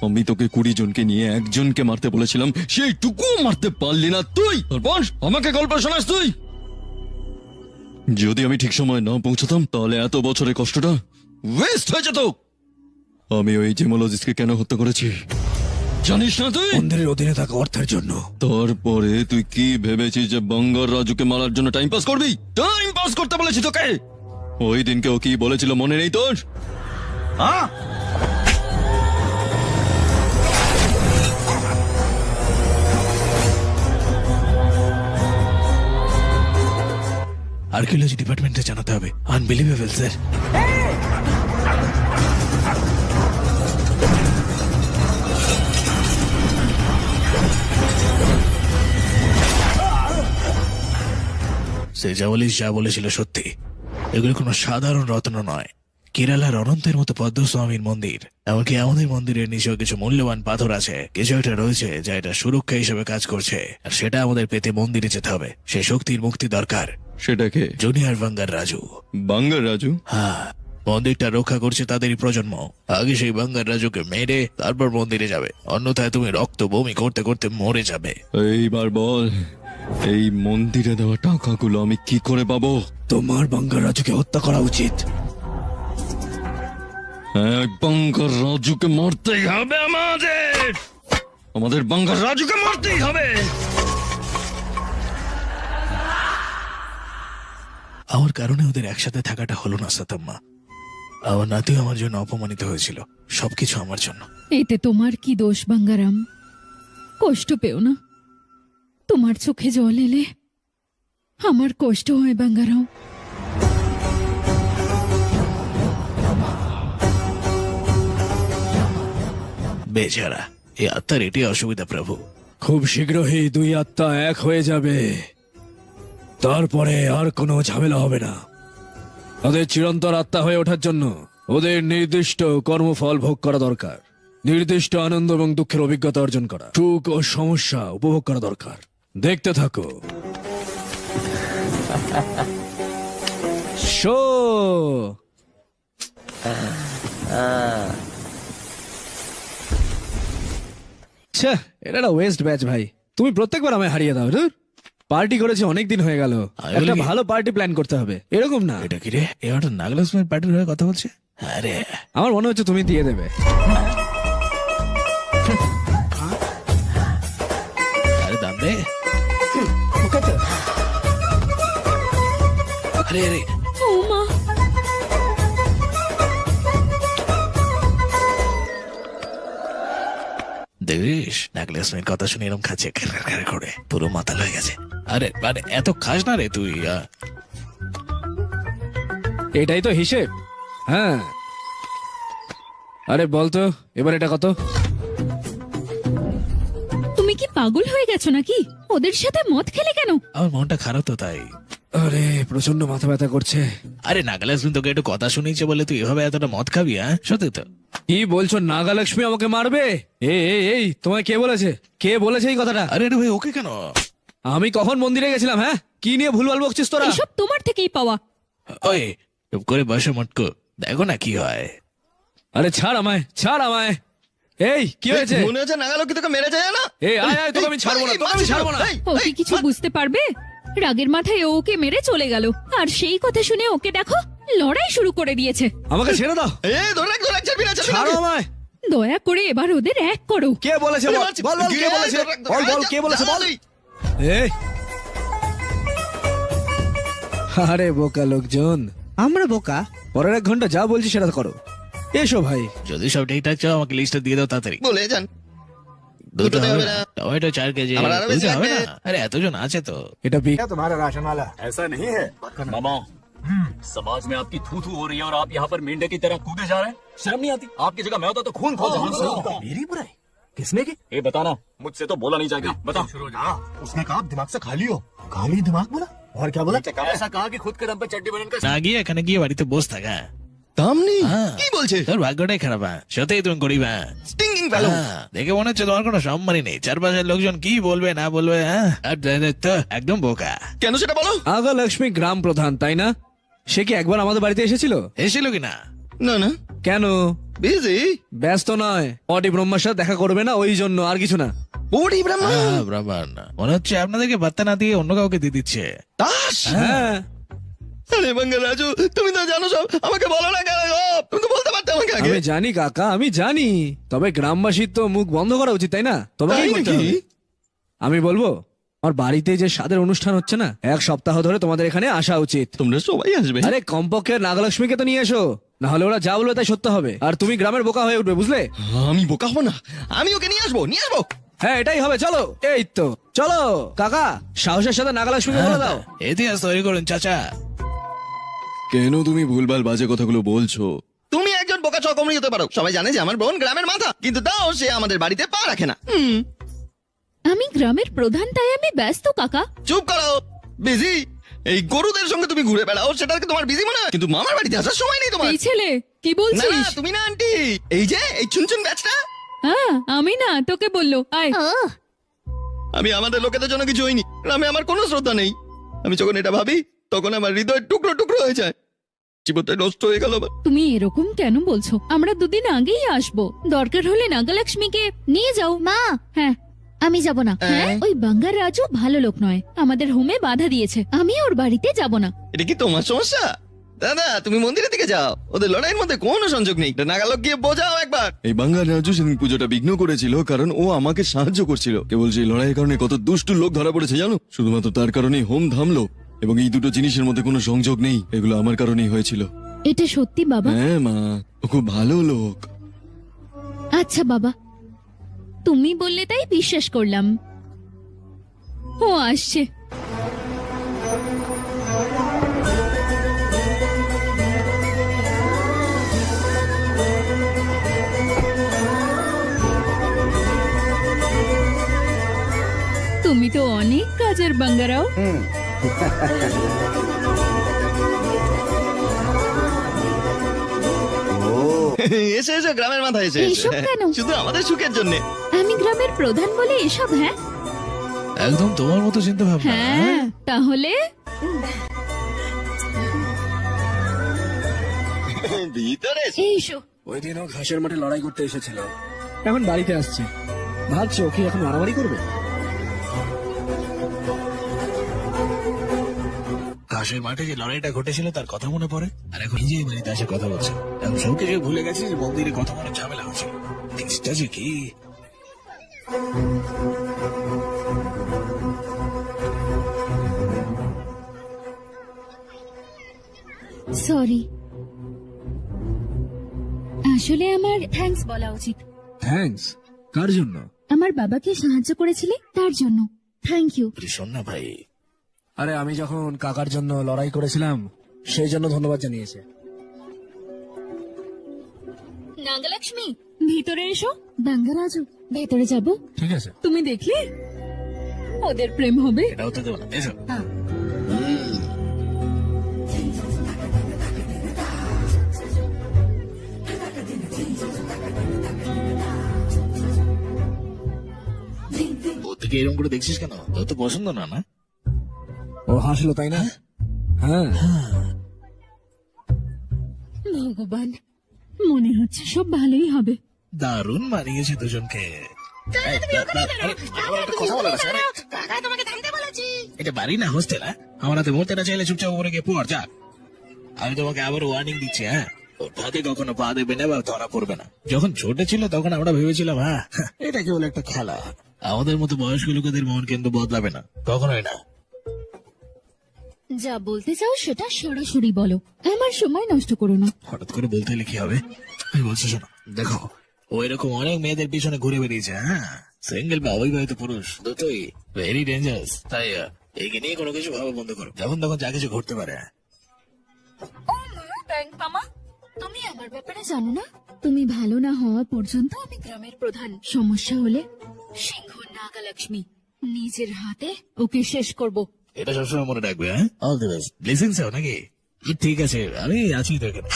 আমি তোকে 20 জনকে নিয়ে একজনকে মারতে বলেছিলাম, সেইটুকু মারতে পারলি না তুই। তারপর আমাকে গল্প শোনাস তুই। যদি আমি ঠিক সময় না পৌঁছতাম তাহলে এত বছরের কষ্টটা ওয়েস্ট হয়ে যেত। আমি ওই জেমোলজিস্টকে কেন হত্যা করেছি জানিস না তুই? মন্দিরের অধীনে থাকা অর্থের জন্য। তারপরে তুই কি ভেবেছিস যে বাঙ্গার রাজুকে মারার জন্য টাইম পাস করবি? টাইম পাস করতে বলেছি তোকে। ওই দিনকে ও কি বলেছিল মনে নেই তোর? আর্কিওলজি ডিপার্টমেন্টে জানাতে হবে। Unbelievable sir. সে যা বলেছিল সত্যি। এগুলো কোনো সাধারণ রত্ন নয়, কেরালার অনন্তের মতো পদ্মস্বামীর মন্দির। এমনকি আমাদের মন্দিরের নিচেও কিছু মূল্যবান পাথর আছে। কিছু একটা রয়েছে যা এটা সুরক্ষা হিসেবে কাজ করছে, আর সেটা আমাদের পেতে মন্দিরে যেতে হবে। সেই শক্তির মুক্তি দরকার। সেটাকে junior bunker Raju. Bunker Raju? হ্যাঁ, মন্দিরটা রক্ষা করছে তাদেরই প্রজন্ম। আগে সেই বাঙ্গার রাজুকে মেরে তারপর মন্দিরে যাবে, অন্যথায় তুমি রক্ত বমি করতে করতে মরে যাবে। এইবার বল, এই মন্দিরে দেওয়া টাকাগুলো আমি কি করে পাবো? তোমার বাঙ্গার রাজুকে হত্যা করা উচিত। বাঙ্গার রাজুকে মারতেই হবে আমাদের বাঙ্গার রাজুকে মারতেই হবে। আমার কারণে ওদের একসাথে থাকাটা হলো না সাতাম্মা। আমার নাতিও আমার জন্য অপমানিত হয়েছিল। সবকিছু আমার জন্য। এতে তোমার কি দোষ বাঙ্গারাম? কষ্ট পেও না। তোমার চোখে জল এলে আমার কষ্ট হয় বাঙ্গারাম। বেচারা, এই আত্মার এটাই অসুবিধা প্রভু। খুব শীঘ্রই দুই আত্মা এক হয়ে যাবে, তারপরে আর কোনো ঝামেলা হবে না। ওদের চিরন্তর আত্মা হয়ে ওঠার জন্য ওদের নির্দিষ্ট কর্মফল ভোগ করা দরকার। নির্দিষ্ট আনন্দ এবং দুঃখের অভিজ্ঞতা অর্জন করা, সুখ ও সমস্যা উপভোগ করা দরকার। দেখতে থাকো। শো আচ্ছা, এটা একটা ওয়েস্ট ব্যাচ ভাই। তুমি প্রত্যেকবার আমায় হারিয়ে দাও। পার্টি করেছি অনেকদিন হয়ে গেল, একটা ভালো পার্টি প্ল্যান করতে হবে। এরকম না। এটা কি রে? এবার নাগলাসমের পার্টির হয়ে কথা বলছে। আরে আমার মনে হচ্ছে তুমি দিয়ে দেবে। আরে দাম রে। আরে আরে ও মা, দেখিস নাগলাসমের কথা শুনে এরকম খাচ্ছে করে পুরো মাথা হয়ে গেছে। আরে আরে এত খাস না রে তুই। এটাই তো হিসেব। হ্যাঁ, আরে বলতো এবার এটা কত? তুমি কি পাগল হয়ে গেছো নাকি? ওদের সাথে মদ খেলে কেন? আমার মনটা খারাপ তো তাই। আরে প্রচন্ড মাথা ব্যথা করছে। আরে নাগালাসমিন তোকে একটু কথা শুনিয়েছে বলে তুই এভাবে এতটা মদ খাবি? হ্যাঁ সত্যি তো? কি বলছো? নাগালক্ষ্মী আমাকে মারবে? এই তোমায় কে বলেছে? কে বলেছে এই কথাটা? আরে আরে ভাই, ওকে কেন? আমি কখন মন্দিরে গেছিলাম? হ্যাঁ, কি নিয়ে ভুলভাল বকছিস তোরা? এসব তোমার থেকেই পাওয়া। ওই চুপ করে বসে মটকো, দেখো না কি হয়। আরে ছাড় আমায়, ছাড় আমায়। এই কি হয়েছে? মনে হচ্ছে নাগালক্ষ্মী তোকে মেরে যায় না? এই আয় আয়, তোকে আমি ছাড়বো না, তোকে আমি ছাড়বো না। ও কি কিছু বুঝতে পারবে? রাগের মাথায় ও ওকে মেরে চলে গেল, আর সেই কথা শুনে ওকে দেখো লড়াই শুরু করে দিয়েছে। আমাকে ছেড়ে দাও। ধরে রাখ, ছাড়বি না, ছাড়ো আমায়। দয়া করে এবার ওদের এক করো। কে বলেছে? বল বল বল, কে বলেছে? বল বল, কে বলেছে? বল। এই আরে বোকা লোকজন। আমরা বোকা? পরের 1 ঘন্টা যা বলছি সেটা করো। এসো ভাই। যদি সব ঠিকঠাক চাও আমাকে লিস্টটা দিয়ে দাও তাড়াতাড়ি। বলে যান। দুটো হবে না, টমেটো 4 কেজি। আমার আরো বেশি দুটো হবে না? লাগবে। আরে এতজন আছে তো। এটা বিগ। तुम्हारा राशन वाला ऐसा नहीं है मामा। समाज में आपकी थू थू हो रही है और आप यहाँ पर मेंढे की तरह कूदे जा रहे हैं। शर्म नहीं आती? आपकी जगह मैं होता तो खून खोल देता। मेरी बुराई किसने की? ये बताना, मुझसे तो बोला नहीं जाएगा। बता। उसने कहा आप दिमाग से खाली हो। खाली दिमाग बोला? और क्या बोला? ऐसा कहा कि खुद के दम पे चड्डी बनने का না গিয়ে এখানে গিয়ে বাড়িতে বস থাকা। দাম নেই? হ্যাঁ। কি বলছে? তোর ভাগ্যটাই খারাপ। সত্যি তুমি গরিব। স্টিংিং ফেলো। দেখে মনে হচ্ছে তোমার কোনো সম্মানই নেই। চারপাশের লোকজন কি বলবে না বলবে। হ্যাঁ, আর তো একদম বোকা। কেন সেটা বলো। আগা লক্ষ্মী গ্রাম প্রধান, তাই না? সে কি একবার আমাদের বাড়িতে এসেছিল? এসেছিল কিনা? না না, কেন? বিজি। ব্যস্ত নয়, পটি ব্রহ্মার সাথে দেখা করবে না, ওই জন্য, আর কিছু না। ওরে ব্রহ্মা, ব্রাহ্মণ মনে হচ্ছে আপনাদেরকে বার্তা না দিয়ে অন্য কাউকে দিয়ে দিচ্ছে। তাস। হ্যাঁ, আরে বাঙ্গা রাজু, তুমি তো জানো সব, আমাকে বলো না কেন গো? তুমি তো বলতে পারতে আমাকে আগে। আমি জানি কাকা, আমি জানি, তবে গ্রামবাসীর তো মুখ বন্ধ করা উচিত, তাই না? তবে তাই কি করতে নাকি? হবে? আমি বলবো, আমার বাড়িতে যে স্বাদের অনুষ্ঠান হচ্ছে না, 1 সপ্তাহ ধরে তোমাদের এখানে আসা উচিত। তোমরা সবাই আসবে? আরে কমপক্ষে নাগলক্ষ্মীকে তো নিয়ে এসো, না হলে ওরা যা বলবে তাই সত্য হবে, আর তুমি গ্রামের বোকা হয়ে উঠবে, বুঝলে? আমি বোকা হবো না, আমি ওকে নিয়ে আসবো, নিয়ে আসবো। হ্যাঁ, এটাই হবে, চলো। এই তো, চলো কাকা, সাহসের সাথে নাগলক্ষ্মীকে বলে দাও। ইতিহাস তৈরি করুন চাচা। কেন তুমি ভুলভাল বাজে কথাগুলো বলছো? তুমি একজন বোকা চকমরি হতে পারো, সবাই জানে যে আমার বোন গ্রামের মাথা, কিন্তু তাও সে আমাদের বাড়িতে পা রাখে না। আমি গ্রামের প্রধান, তাই আমি ব্যস্ত কাকা। চুপ করো, বিজি। এই গরুদের সঙ্গে তুমি ঘুরে বেড়াও, সেটাকে তোমার বিজি মনে হয়, কিন্তু মামার বাড়িতে আসার সময় নেই তোমার। এই ছেলে কি না বলছিস? না, তুমি না আন্টি, এই যে এই চুনচুন ব্যাচটা। হ্যাঁ, আমি না, তোকে বললো আয়। আমি আমাদের লোকেদের জন্য কিছু হইনি, গ্রামে আমার কোনো শ্রদ্ধা নেই। আমি যখন এটা ভাবি, তখন আমার হৃদয় টুকরো টুকরো হয়ে যায়, জীবনটা নষ্ট হয়ে গেল আমার। তুমি এরকম কেন বলছো? আমরা 2 দিন আগেই আসবো, দরকার হলে নাগলক্ষ্মীকে নিয়ে যাও। মা, হ্যাঁ, আমি যাব না। হ্যাঁ, ওই বাঙ্গার রাজু ভালো লোক নয়, আমাদের হোমে বাধা দিয়েছে, আমি ওর বাড়িতে যাব না। এটা কি তোমার সমস্যা? দাদা, তুমি মন্দিরের দিকে যাও, ওদের লড়াইয়ের মধ্যে কোনো সংযোগ নেই। নাগালক গিয়ে বোঝাও একবার। এই বাঙ্গাল রাজু সেদিন পুজোটা বিঘ্ন করেছিল, কারণ ও আমাকে সাহায্য করছিল। কেবল সেই লড়াইয়ের কারণে কত দুষ্টু লোক ধরা পড়েছে জানো? শুধুমাত্র তার কারণেই হোম থামলো, এবং এই দুটো জিনিসের মধ্যে কোনো সংযোগ নেই, এগুলো আমার কারণেই হয়েছিল। এটা সত্যি বাবা? হ্যাঁ মা, ও খুব ভালো লোক। আচ্ছা বাবা, তুমি বললে তাই বিশ্বাস করলাম। ও আসছে। তুমি তো অনেক কাজের বাঙ্গারাও। এসে এসে গ্রামের মাথায় এসে এইসব কেন? শুধু আমাদের সুখের জন্য। আমি গ্রামের প্রধান বলে এসব? হ্যাঁ একদম তোমার মতো চিন্তা ভাবনা। হ্যাঁ, তাহলে ভিতরে এসো। এইসো। ওই দিনও ঘাসের মাঠে লড়াই করতে এসেছিল, এখন বাড়িতে আসছে। ভাবছো কি এখন মারামারি করবে? ঘাসের মাঠে যে লড়াইটা ঘটেছিল তার কথা মনে পড়ে, আর এখন নিজেই বাড়িতে এসে কথা বলছে। এখন সবকে যে ভুলে গেছে যে মন্দিরে কত বড় ঝামেলা হচ্ছে। জিনিসটা যে কি। সরি, আসলে আমার থ্যাঙ্কস বলা উচিত। থ্যাঙ্কস? কার জন্য? আমার বাবাকে সাহায্য করেছিলে তার জন্য থ্যাংক ইউ। শোন না ভাই, আরে আমি যখন কাকার জন্য লড়াই করেছিলাম সেই জন্য ধন্যবাদ জানিয়েছে। নাগলক্ষ্মী, ভিতরে এসো। বাঙ্গারাজু, ভেতরে যাব? ঠিক আছে। তুমি দেখলে ওদের প্রেম হবে। এটাও তো দেবো না, এসো। ওর থেকে এরকম করে দেখছিস কেন? তোর তো পছন্দ না, না? ও হাসলো তাই না? হ্যাঁ। ভগবান, মনে হচ্ছে সব ভালোই হবে। দারুণ মানিয়েছে দুজনকে। এটা বাড়ি না হোস্টেল? আমার হাতে মরতে না চাইলে চুপচাপ উপরে গিয়ে পড় যা। আমি তোমাকে আবার ওয়ার্নিং দিচ্ছি, হ্যাঁ, ওর ফাঁকে কখনো পা দেবে না বা ধরা পড়বে না। যখন ছোট ছিল তখন আমরা ভেবেছিলাম হ্যাঁ এটা কেবল একটা খেলা, আমাদের মতো বয়স্ক লোকেদের মন কিন্তু বদলাবে না, কখনোই না। যা বলতে চাও সেটা সরাসরি বলো, আমার সময় নষ্ট করো না। হঠাৎ করে বলতে হলে কি হবে? আমি বলছি শোনো, দেখো ও এরকম অনেক মেয়েদের পিছনে ঘুরে বেরিয়েছে, হ্যাঁ, সিঙ্গেল বা অবিবাহিত পুরুষ দুটোই ভেরি ডেঞ্জারাস। তাই একে নিয়ে কোনো কিছু ভাবা বন্ধ করো, যখন তখন যা কিছু ঘটতে পারে। ও মা, ব্যাংক মামা, তুমি আমার ব্যাপারে জানো না? তুমি ভালো না হওয়া পর্যন্ত আমি গ্রামের প্রধান। সমস্যা হলে সিংহ নাগলক্ষ্মী নিজের হাতে ওকে শেষ করব। এটা সবসময় মনে রাখবে, হ্যাঁ? All the best. ব্লেসিংস নাকি? ঠিক আছে, আমি আছি তো এখানে।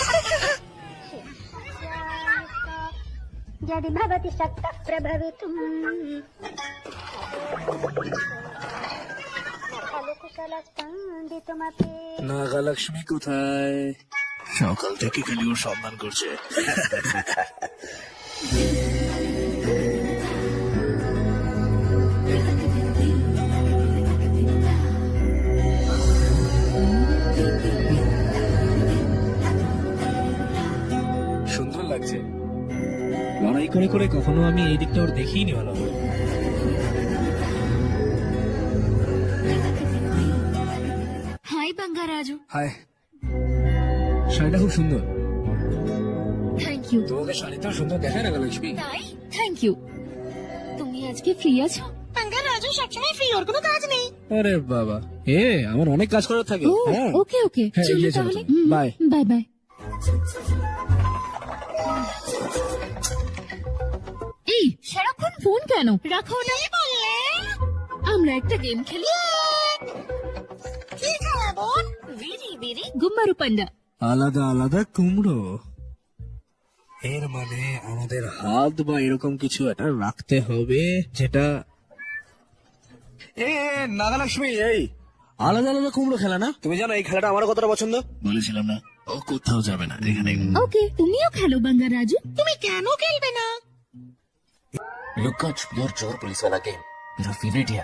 यदि भवति शक्तः प्रभवितुम् নাগালক্ষ্মী কোথায়? সকাল থেকে খালি ওর সন্ধান করছে। সুন্দর লাগছে। লড়াই করে করে কখনো আমি এই দিকটা ওর দেখিনি ভালো। হাই বাঙ্গারাজু। হায়, শাড়িটা খুব সুন্দর। Thank you. তোমাকে শাড়িটাও সুন্দর দেখায় নাগালক্ষ্মী। তাই? Thank you. তুমি আজকে ফ্রি আছো? রাজু সবসময় ফ্রি, ওর কোনো কাজ নেই। আরে বাবা, আমার অনেক কাজ করার থাকে। ও হ্যাঁ। ওকে ওকে, হ্যাঁ, চলো এগিয়ে চলো, তাহলে। চলো। বাই। Bye bye. এই সারাক্ষণ ফোন কেন? রাখো না। আমরা একটা গেম খেলি। কি খেলা বোন? বেরি বেরি গুম্মারু পান্ডা। আলাদা আলাদা কুমড়ো। এর মানে আমাদের হাত বা এরকম কিছু একটা রাখতে হবে, যেটা নাগালক্ষ্মী, এই আলাদা আলাদা কুমড়ো খেলা না? তুমি জানো এই খেলাটা আমার কতটা পছন্দ। বলেছিলাম না, ও কোথাও যাবে না, এখানে। ওকে, তুমিও খেলো বাঙ্গারাজু। তুমি কেন খেলবে না? लुक्का छुपी और चोर पुलिस वाला गेम मेरा फेवरेट है।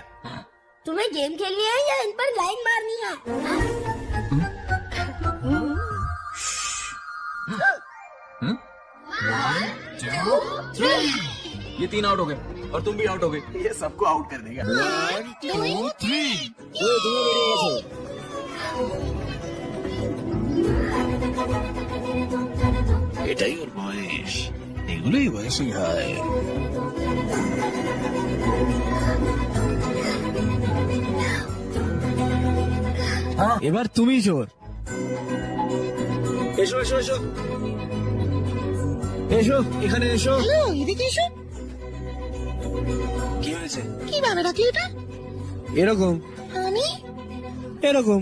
तुम्हें गेम खेलनी है या इन पर लाइन मारनी है? ये 3 आउट हो गए और तुम भी आउट हो गए। ये सबको आउट कर देगा। এটাই ওর বয়স, এগুলোই বয়সই হয়। এবার তুমি চোর। এসো এসো এসো এসো, এখানে এসো। এদিকে এসো। কি হয়েছে? কিভাবে রাখলি এটা? এরকম আমি এরকম।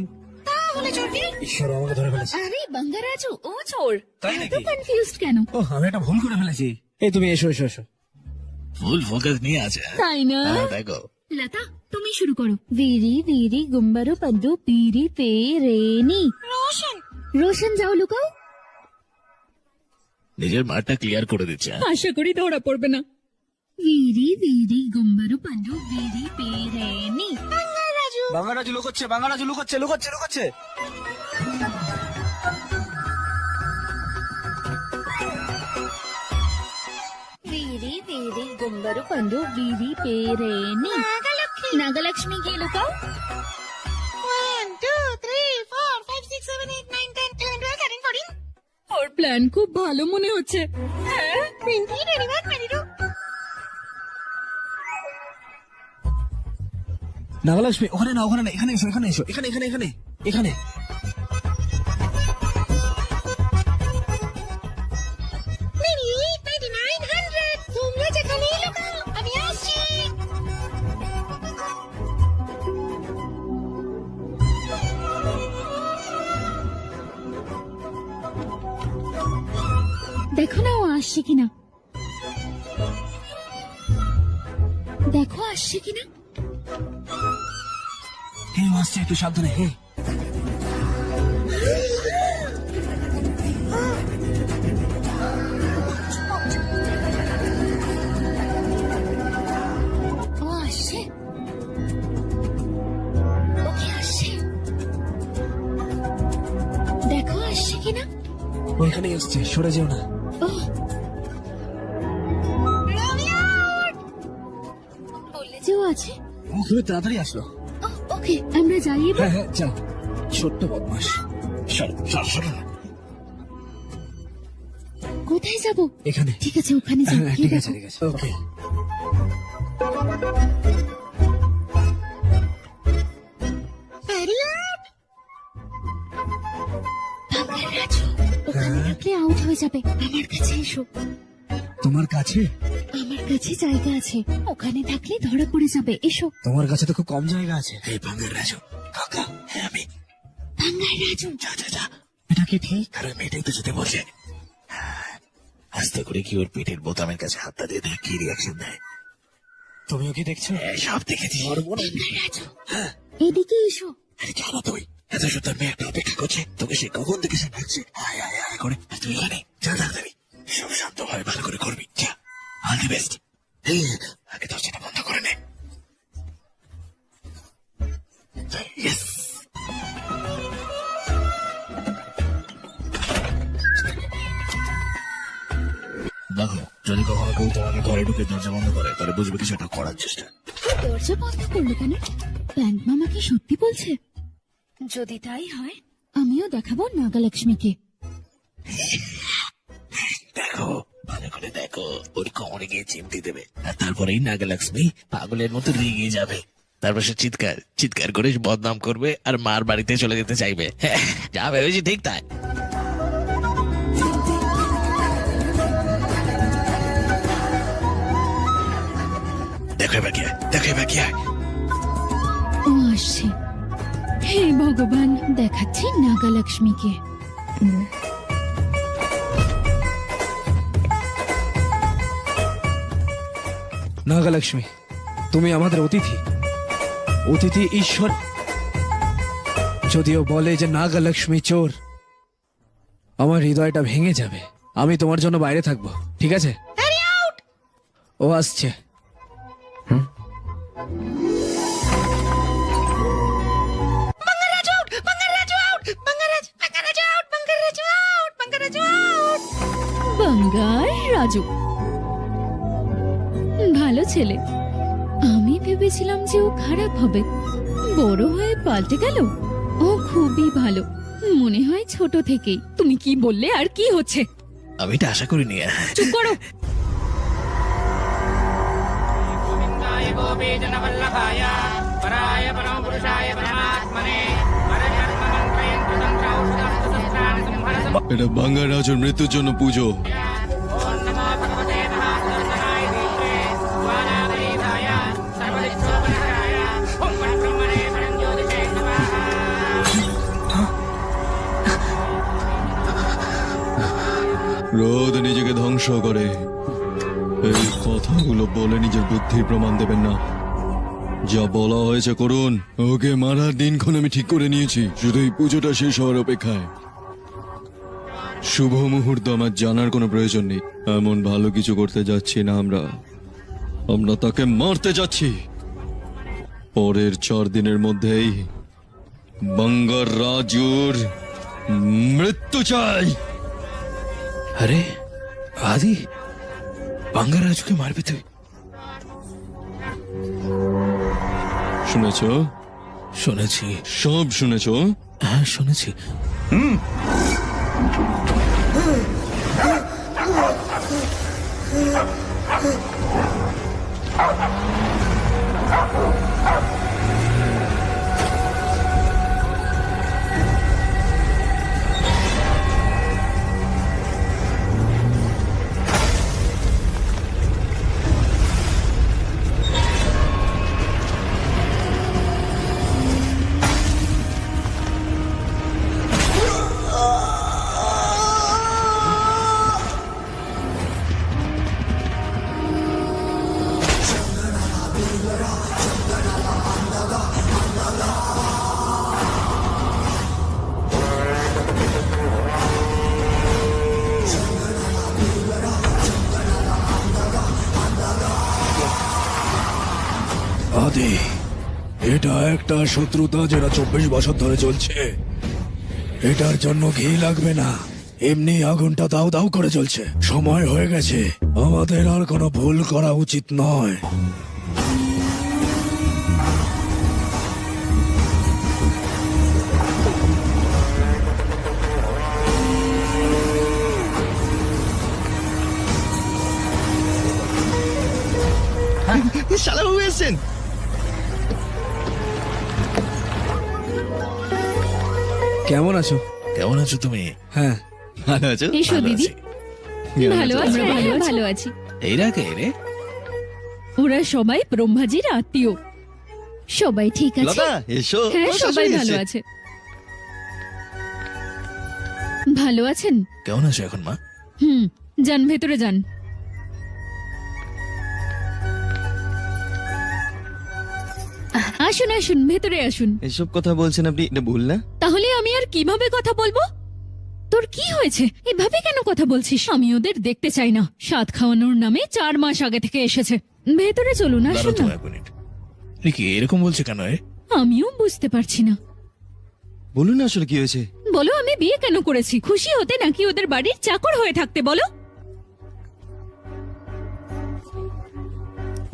তাহলে চোরকে? ঈশ্বর, আমাকে ধরে ফেলেছে। আরে বাঙ্গারাজু, ও চোর। তাই এত নাকি? কনফিউজড কেন? ও, আমি একটা ভুল করে ফেলেছি। এই তুমি এসো এসো এসো। ফুল ফোকাস নিয়ে আছে। তাই না? হ্যাঁ, দেখো। লতা, তুমি শুরু করো। বেরি বেরি গুম্বারু পান্ডু পিরি পে রেনি। রোশন। রোশন, যাও লুকাও। নিজের মাঠটা ক্লিয়ার করে দিচ্ছে। আশা করি ধরা পড়বে না। ভিরি ভিরি গুম্বারু পান্ডু ভিরি পে রেনি। বাঙ্গারাজু লুকোচ্ছে, বাঙ্গারাজু লুকোচ্ছে, লুকোচ্ছে লুকোচ্ছে। ভিরি ভিরি গুম্বারু পান্ডু ভিরি পে রেনি। নাগালক্ষ্মী, গিয়ে লুকাও। 1 2 3 4 5 6 7 8 9 10 11 12 13 14 ওর প্ল্যান খুব ভালো মনে হচ্ছে। হ্যাঁ, 20 21 22। নাগালক্ষ্মী, ওখানে না, ওখানে না, এখানে এসো, এখানে এসো, এখানে এখানে এখানে এখানে। তোমরা যেখানেই লুকাও, আমি আসছি। দেখো না ও আসছে কিনা। দেখো আসছে কিনা। হে, ও আসছে, একটু সাবধানে। হে, ও আসছে। ওকে আসছে। দেখো আসছে কিনা। ও এখানেই আসছে, সরে যেও না। ওহ, বললে যে ও আছে। ও খুব তাড়াতাড়ি আসলো। ওহ, ওকে, আমরা যাই এবার। হ্যাঁ হ্যাঁ, যাও। ছোট্ট বদমাস। সর সর সর। কোথায় যাব? এখানে। ঠিক আছে, ওখানে যাই। হ্যাঁ, ঠিক আছে ঠিক আছে, ওকে। বাঙ্গারাজু, ওখানে থাকলে আউট হয়ে যাবে। আমার কাছে এসো। তোমার কাছে? আমার কাছে জায়গা আছে, ওখানে থাকলে ধরা পড়ে যাবে। এসো। তোমার কাছে তো খুব কম জায়গা আছে। এই বাঙ্গারাজু কাকা, হ্যাঁ আমি। বাঙ্গারাজু, যা যা যা। এটা কি ঠিক? আরে মেয়েটাই তো যেতে বলছে। আস্তে করে কি ওর পেটের বোতামের কাছে হাতটা দিয়ে দেখ কি রিয়াকশন দেয়। তুমিও কি দেখছো? সব দেখেছি। বাঙ্গারাজু, এদিকে এসো। আরে জানো তুই এত সুন্দর মেয়ে একটা অপেক্ষা করছে তোকে, সে কখন থেকে সে ডাকছে আয় আয় আয় করে। আর তুই এখানে যা, তাড়াতাড়ি সব শান্তভাবে ভালো করে করবি। যা, অল দি বেস্ট। আগে দরজাটা বন্ধ করে নে। ইয়েস। দেখো, যদি কখনো কেউ তোমাকে ঘরে ঢুকে দরজা বন্ধ করে তাহলে বুঝবে কিছু একটা করার চেষ্টা। দরজা বন্ধ করলো কেন? প্যান্ট মামা কি সত্যি বলছে? যদি তাই হয় আমিও দেখাবো নাগালক্ষ্মীকে। দেখো, ভালো করে দেখো, ওর কোমরে গিয়ে চিমটি দেবে আর তারপরেই নাগালক্ষ্মী পাগলের মতো রেগে যাবে। তারপর সে চিৎকার চিৎকার করে বদনাম করবে আর মার বাড়িতে চলে যেতে চাইবে। যা ভেবেছি ঠিক তাই। দেখো এবার কি হয়, দেখো এবার কি হয়। ও আসছে। হে ভগবান, দেখাচ্ছি নাগালক্ষ্মীকে। নাগালক্ষ্মী, তুমি আমাদের অতিথি, অতিথি ঈশ্বর। যদিও বলে যে নাগালক্ষ্মী চোর, আমার হৃদয়টা ভেঙে যাবে। আমি তোমার জন্য বাইরে থাকবো, ঠিক আছে? ও আসছে। বাঙ্গার রাজু ভালো ছেলে। আমি ভেবেছিলাম যে ও খারাপ হবে, বড় হয়ে পাল্টে গেল। ও খুবই ভালো, মনে হয় ছোট থেকেই। তুমি কি বললে আর কি হচ্ছে? আমি এটা আশা করিনি। চুপ করো। এটা বাঙ্গার রাজুর মৃত্যুর জন্য পুজো। রোদ নিজেকে ধ্বংস করে, এই কথাগুলো বলে নিজের বুদ্ধির প্রমাণ দেবেন না। যা বলা হয়েছে করুন। ওকে মারার দিনক্ষণ আমি ঠিক করে নিয়েছি, শুধু এই পুজোটা শেষ হওয়ার অপেক্ষায়। শুভ মুহূর্ত আমার জানার কোনো প্রয়োজন নেই। এমন ভালো কিছু করতে যাচ্ছি না আমরা, আমরা তাকে মারতে যাচ্ছি। পরের 4 দিনের মধ্যেই বাঙ্গার রাজুর মৃত্যু চাই। আরে আদি, বাঙ্গার রাজুকে মারবি তুই? শুনেছ? শুনেছি, সব শুনেছ? হ্যাঁ শুনেছি। আদি, এটা একটা শত্রুতা যেটা 24 বছর ধরে চলছে। এটার জন্য ঘি লাগবে না, এমনি আগুনটা দাউ দাউ করে চলছে। সময় হয়ে গেছে, আমাদের আর কোনো ভুল করা উচিত নয়। শালাবাবু এসেছেন। কেমন আছো? কেমন আছো তুমি? হ্যাঁ, ভালো আছো? এসো দিদি। ভালো আছি, হ্যাঁ, ভালো আছি। এরা কে রে? ওরা সবাই ব্রহ্মাজির আত্মীয়। সবাই ঠিক আছে? লতা এসো। হ্যাঁ, ও, সবাই শাশুড়ি ভালো এসেছে। আছে। ভালো আছেন? কেমন আছো এখন মা? যান ভেতরে যান। আসুন আসুন ভেতরে আসুন। এসব কথা বলছেন আপনি, এটা ভুল না? তাহলে আমি আর কিভাবে কথা বলবো? তোর কি হয়েছে? এভাবে কেন কথা বলছিস? আমি ওদের দেখতে চাই না। স্বাদ খাওয়ানোর নামে 4 মাস আগে থেকে এসেছে। ভেতরে চলুন, দাঁড়াও আসুন তো না। 1 মিনিট। এ কি এরকম বলছে কেন? আমিও বুঝতে পারছি না। বলুন না আসলে কি হয়েছে। বলো আমি বিয়ে কেন করেছি? খুশি হতে নাকি ওদের বাড়ির চাকর হয়ে থাকতে বলো?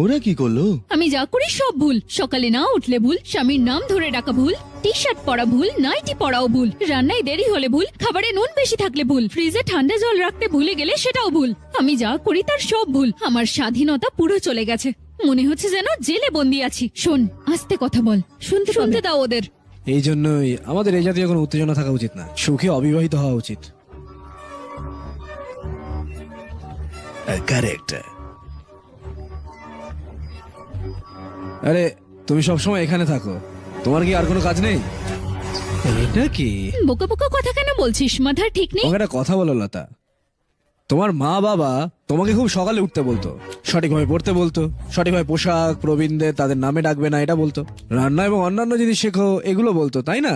ওরা কি করলো? আমি যা করি সব ভুল। সকালে না উঠলে ভুল, স্বামীর নাম ধরে ডাকা ভুল, টি শার্ট পরা ভুল, নাইটি পরাও ভুল, রান্নায় দেরি হলে ভুল, খাবারে নুন বেশি থাকলে ভুল, ফ্রিজে ঠান্ডা জল রাখতে ভুলে গেলে সেটাও ভুল। আমি যা করি তার সব ভুল। আমার স্বাধীনতা পুরো চলে গেছে। মনে হচ্ছে যেন জেলে বন্দি আছি। শোন, আস্তে কথা বল, শুনতে দাও ওদের। এই জন্যই আমাদের এই জাতীয় কোনো উত্তেজনা থাকা উচিত না। সুখে অবিবাহিত হওয়া উচিত। কারেক্ট। আরে তুমি সবসময় এখানে থাকো, তোমার কি আর কোনো কাজ নেই? এটা কি? বোকা বোকা কথা কেন বলছিস? মাথা ঠিক নেই? তোমাকে একটা কথা বলো লতা, তোমার মা বাবা তোমাকে খুব সকালে উঠতে বলতো, সঠিকভাবে পড়তে বলতো, সঠিকভাবে পোশাক প্রবীণদের তাদের নামে ডাকবে না এটা বলতো, রান্না এবং অন্যান্য জিনিস শেখো এগুলো বলতো, তাই না?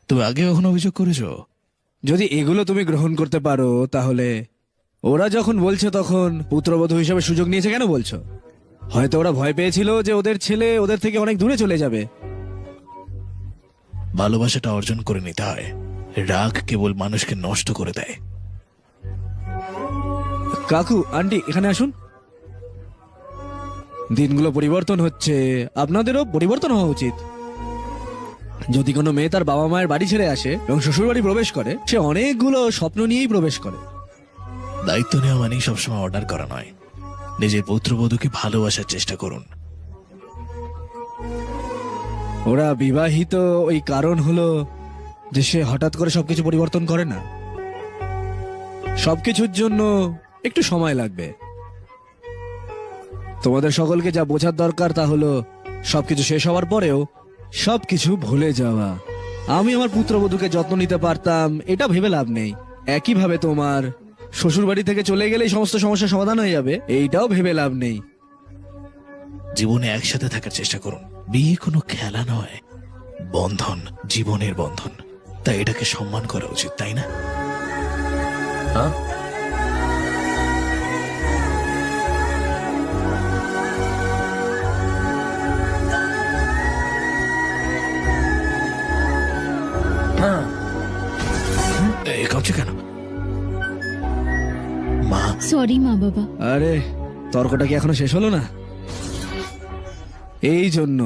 তুমি আগে কখনো অভিযোগ করেছো? যদি এগুলো তুমি গ্রহণ করতে পারো তাহলে ওরা যখন বলছে তখন পুত্রবধূ হিসেবে সুযোগ নিয়েছে কেন বলছো? হয়তো ওরা ভয় পেয়েছিল যে ওদের ছেলে ওদের থেকে অনেক দূরে চলে যাবে। ভালোবাসাটা অর্জন করে নিতে হয়, রাগ কেবল মানুষকে নষ্ট করে দেয়। কাকু আন্টি এখানে আসুন। দিনগুলো পরিবর্তন হচ্ছে, আপনাদেরও পরিবর্তন হওয়া উচিত। যদি কোনো মেয়ে তার বাবা মায়ের বাড়ি ছেড়ে আসে এবং শ্বশুর বাড়ি প্রবেশ করে, সে অনেকগুলো স্বপ্ন নিয়েই প্রবেশ করে। দায়িত্ব নেওয়া মানেই সবসময় অর্ডার করা নয়। নিজের পুত্রবধূকে ভালোবাসার চেষ্টা করুন। ওরা বিবাহিত ওই কারণ হলো যে সে হঠাৎ করে সবকিছু পরিবর্তন করে না। সবকিছুর জন্য একটু সময় লাগবে। তোমাদের সকলকে যা বোঝার দরকার তা হলো সবকিছু শেষ হওয়ার পরেও সবকিছু ভুলে যাওয়া। আমি আমার পুত্রবধূকে যত্ন নিতে পারতাম এটা ভেবে লাভ নেই। একইভাবে তোমার শ্বশুর বাড়ি থেকে চলে গেলেই সমস্ত সমস্যার সমাধান হয়ে যাবে এইটাও ভেবে লাভ নেই। জীবনে একসাথে থাকার চেষ্টা করুন। বিয়ে কোনো খেলা নয়, বন্ধন, জীবনের বন্ধন। তাই এটাকে সম্মান করা উচিত, তাই না? এই কাঁপছে কেন? মা, সরি মা বাবা। আরে তর্কটা কি এখনো শেষ হলো না? এই জন্য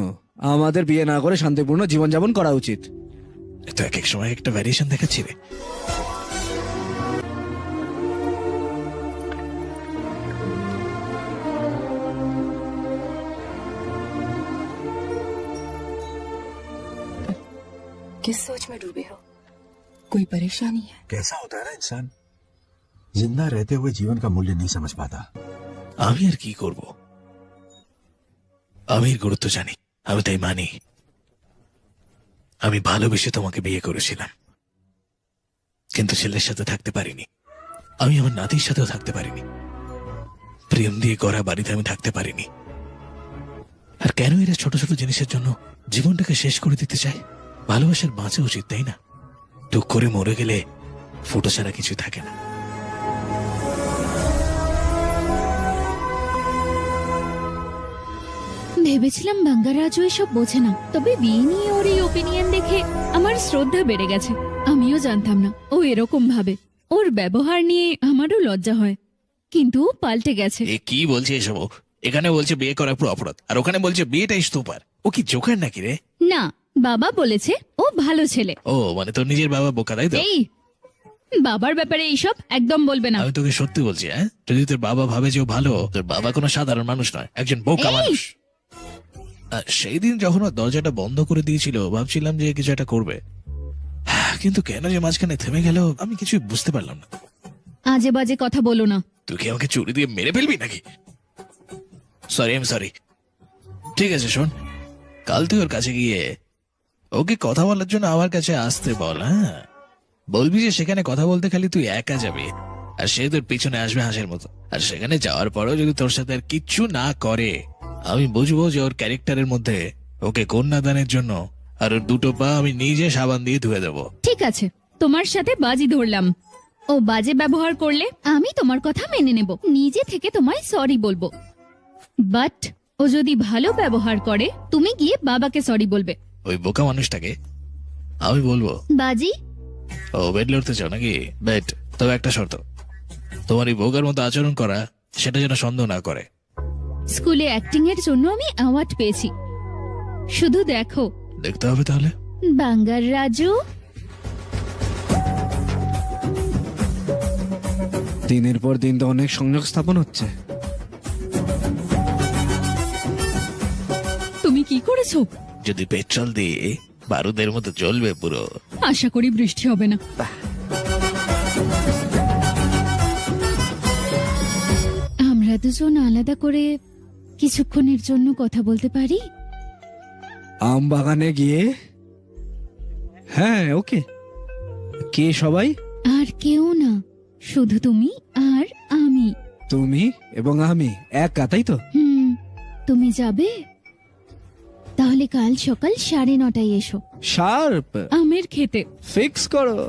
আমাদের বিয়ে না করে শান্তিপূর্ণ জীবনযাপন করা উচিত। তো এক এক সময় একটা ভ্যারিয়েশন দেখাচ্ছি রে। किस सोच में डूबे हो? कोई परेशानी है? कैसा होता है ना इंसान, जिंदा रहते हुए जीवन का मूल्य नहीं समझ पाता। আমি আর কি করব? আমি এর গুরুত্ব জানি, আমি তাই মানি। আমি ভালোবেসে তোমাকে বিয়ে করেছিলাম, কিন্তু ছেলের সাথে থাকতে পারিনি। আমি আমার নাতির সাথেও থাকতে পারিনি। প্রেম দিয়ে গড়া বাড়িতে আমি থাকতে পারিনি। আর কেন এরা ছোট ছোট জিনিসের জন্য জীবনটাকে শেষ করে দিতে চায়? ভালোবাসার বাঁচা উচিত, তাই না? টুক করে মরে গেলে ফুটো ছাড়া কিছু থাকে না। ভেবেছিলাম বাঙ্গারাজও এসব বোঝে না, তবে বিয়ে নিয়ে ওর এই ওপিনিয়ন দেখে আমার শ্রদ্ধা বেড়ে গেছে। আমিও জানতাম না ও এরকম ভাবে। ওর ব্যবহার নিয়ে আমারও লজ্জা হয়, কিন্তু ও পাল্টে গেছে। এ কি বলছে এসব? এখানে বলছে বিয়ে করা পুরো অপরাধ, আর ওখানে বলছে বিয়েটাই স্তূপার। ও কি জোকার নাকি রে? না, বাবা বলেছে ও ভালো ছেলে। ও মানে তোর নিজের বাবা বোকা, তাই তো? এই বাবার ব্যাপারে এইসব একদম বলবে না। আমি তোকে সত্যি বলছি, হ্যাঁ, যদি তোর বাবা ভাবে যে ও ভালো, তোর বাবা কোনো সাধারণ মানুষ নয়, একজন বোকা এই! মানুষ। আর সেই দিন যখন ও দরজাটা বন্ধ করে দিয়েছিল ভাবছিলাম যে কিছু একটা করবে, কিন্তু কেন যে মাঝখানে থেমে গেল আমি কিছুই বুঝতে পারলাম না। আজে বাজে কথা বলো না। তুই কি আমাকে চুরি দিয়ে মেরে ফেলবি নাকি? Sorry, I am sorry. ঠিক আছে শোন, কাল তুই ওর কাছে গিয়ে ওকে কথা বলার জন্য আমার কাছে আসতে বল। হ্যাঁ, বলবি যে সেখানে কথা বলতে খালি তুই একা যাবি, আর সে তোর পিছনে আসবে হাঁসের মতো। আর সেখানে যাওয়ার পরেও যদি তোর সাথে আর কিচ্ছু না করে আমি বুঝবো যে ওর ক্যারেক্টারের মধ্যে ওকে কন্যাদানের জন্য আর ওর দুটো পা আমি নিজে সাবান দিয়ে ধুয়ে দেবো। ঠিক আছে, তোমার সাথে বাজি ধরলাম। ও বাজে ব্যবহার করলে আমি তোমার কথা মেনে নেব, নিজে থেকে তোমায় সরি বলবো। বাট ও যদি ভালো ব্যবহার করে তুমি গিয়ে বাবাকে সরি বলবে। ওই বোকা মানুষটাকে আমি বলবো। বাজি ও বেড লড়তে চাও নাকি? বেড। তবে একটা শর্ত, তোমার এই বোকার মতো আচরণ করা সেটা যেন সন্দেহ না করে। স্কুলে অ্যাক্টিং এর জন্য আমি অ্যাওয়ার্ড পেয়েছি, শুধু দেখো। দেখতে হবে তাহলে। বাঙ্গার রাজু। দিনের পর দিন তো অনেক সংযোগ স্থাপন হচ্ছে। তুমি কি করেছো? যদি পেট্রোল দিয়ে বারুদের মতো জ্বলবে পুরো। আশা করি বৃষ্টি হবে না। আমরা দুজন আলাদা করে কিছুক্ষণের জন্য কথা বলতে পারি? আম বাগানে গিয়ে? হ্যাঁ, ওকে। কে সবাই? আর কেউ না, শুধু তুমি আর আমি। তুমি এবং আমি একা, তাই তো? তুমি যাবে? তাহলে কাল সকাল 9:30 এসো। শার্প। আমের খেতে। ফিক্স করো।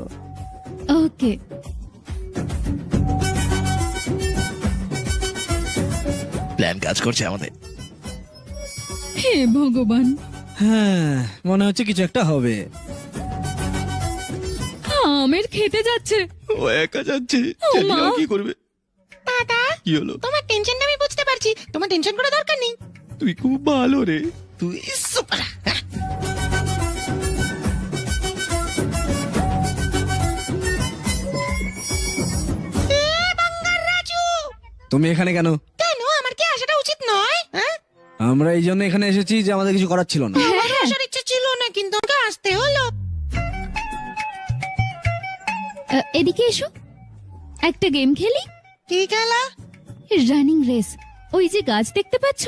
ওকে। প্ল্যান কাজ করছে আমাদের। হে ভগবান, হ্যাঁ, মনে হচ্ছে কিছু একটা হবে। আমের খেতে যাচ্ছে। ও একা যাচ্ছে, ও জানি না মা। ও কি করবে। দাদা, কি হলো? তোমার টেনশনটা আমি বুঝতে পারছি, তোমার টেনশন করার দরকার নেই। তুই খুব ভালো রে। তুই সুপার। তুমি এখানে কেন? কেন, আমার কি আসাটা উচিত নয়? হ্যাঁ, আমরা এই জন্য এখানে এসেছি যে আমাদের কিছু করার ছিল না। আমার আসার ইচ্ছে ছিল না, কিন্তু আমাকে আসতে হলো। এদিকে এসো, একটা গেম খেলি। কি খেলা? Running race. ওই যে গাছ দেখতে পাচ্ছ,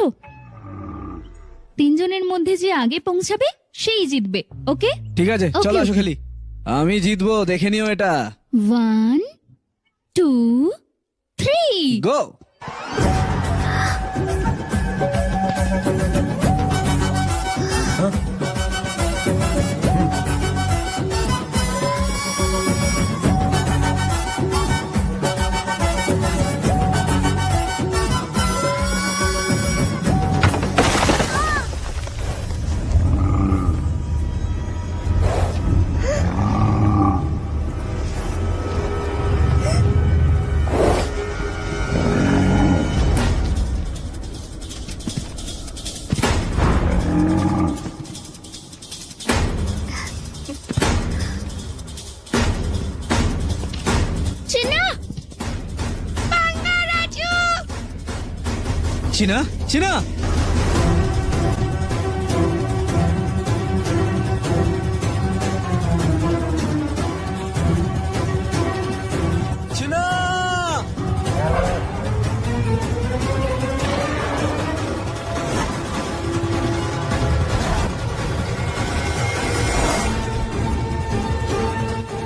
3 জনের মধ্যে যে আগে পৌঁছাবে সেই জিতবে। ওকে? ঠিক আছে, Okay, চলো আসো okay. খেলি। আমি জিতবো, দেখে নিও এটা। 1 2 3। গো। চিনা, চিনা। চিনা।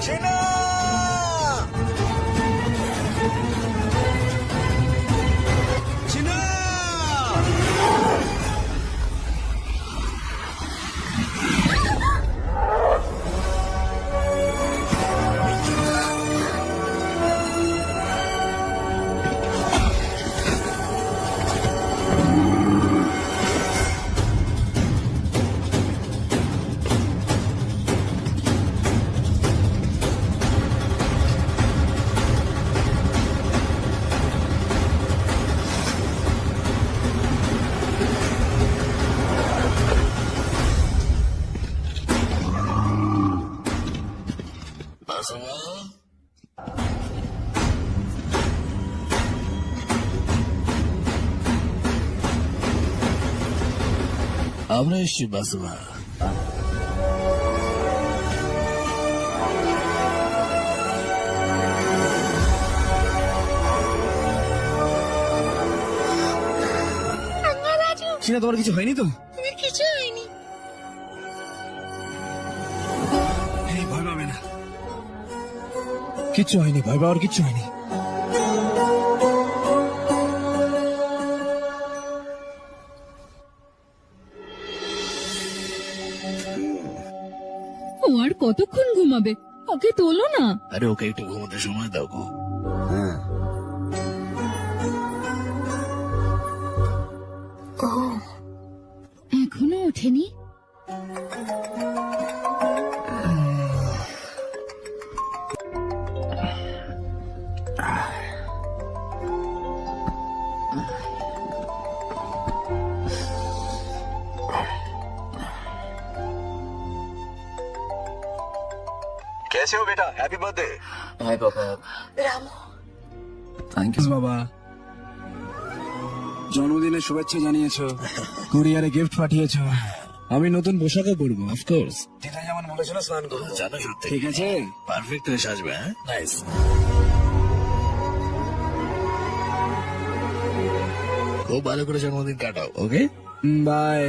চিনা। চিনা। আমরা এসছি বাসুমা। চিনা, তোমার কিছু হয়নি তো? আমার কিছু হয়নি। এই ভয় পাবে না, কিচ্ছু হয়নি, ভয় পাওয়ার কিচ্ছু হয়নি। কতক্ষণ ঘুমাবে? ওকে তোলো না। আরে ওকে একটু ঘুমোতে সময় দাও গো। এখনো ওঠেনি? कैसे हो बेटा? Happy birthday. हाय पापा। থ্যাংক ইউ বাবা, জন্মদিনের শুভেচ্ছা জানিয়েছো, কুরিয়ারে গিফট পাঠিয়েছো, আমি নতুন পোশাকও পরবো। অফকোর্স দিদা যেমন বলেছিল স্নান করবো। জানো সত্যি ঠিক আছে, পারফেক্ট হয়ে সাজবে। হ্যাঁ, নাইস। খুব ভালো করে জন্মদিন কাটাও। ওকে, বাই।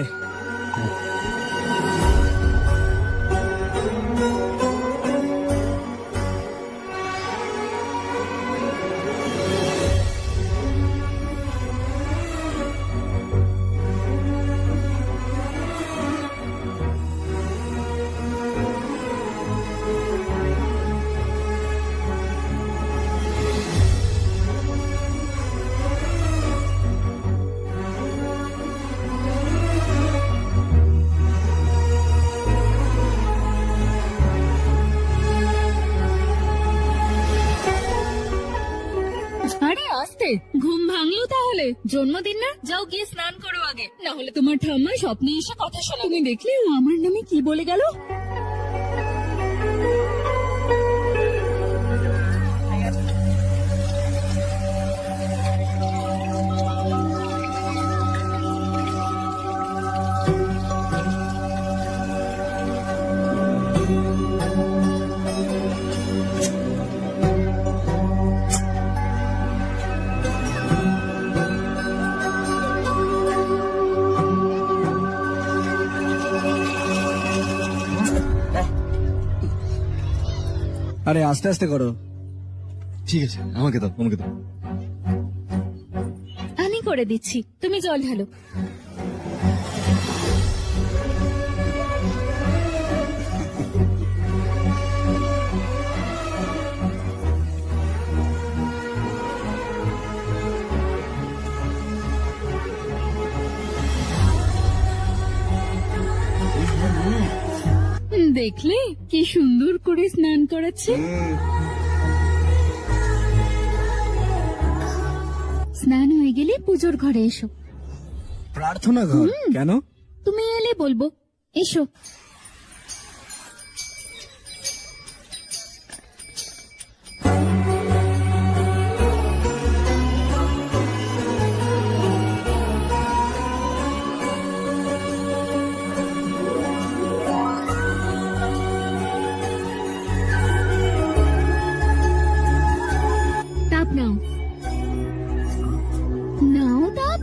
আরে আস্তে, ঘুম ভাঙলো তাহলে? জন্মদিন না, যাও গিয়ে স্নান করো আগে, না হলে তোমার ঠাম্মা স্বপ্নে এসে কথা শোনা। তুমি দেখলে ও আমার নামে কি বলে গেল? আরে আস্তে আস্তে করো। ঠিক আছে, আমাকে দাও, আমাকে দাও। আমি করে দিচ্ছি, তুমি জল ঢালো। দেখলে কি সুন্দর করে স্নান করাচ্ছে। স্নান হয়ে গেলে পুজোর ঘরে এসো। প্রার্থনা ঘর কেন? তুমি এলে বলবো, এসো। তাপ নাও, নাও তাপ।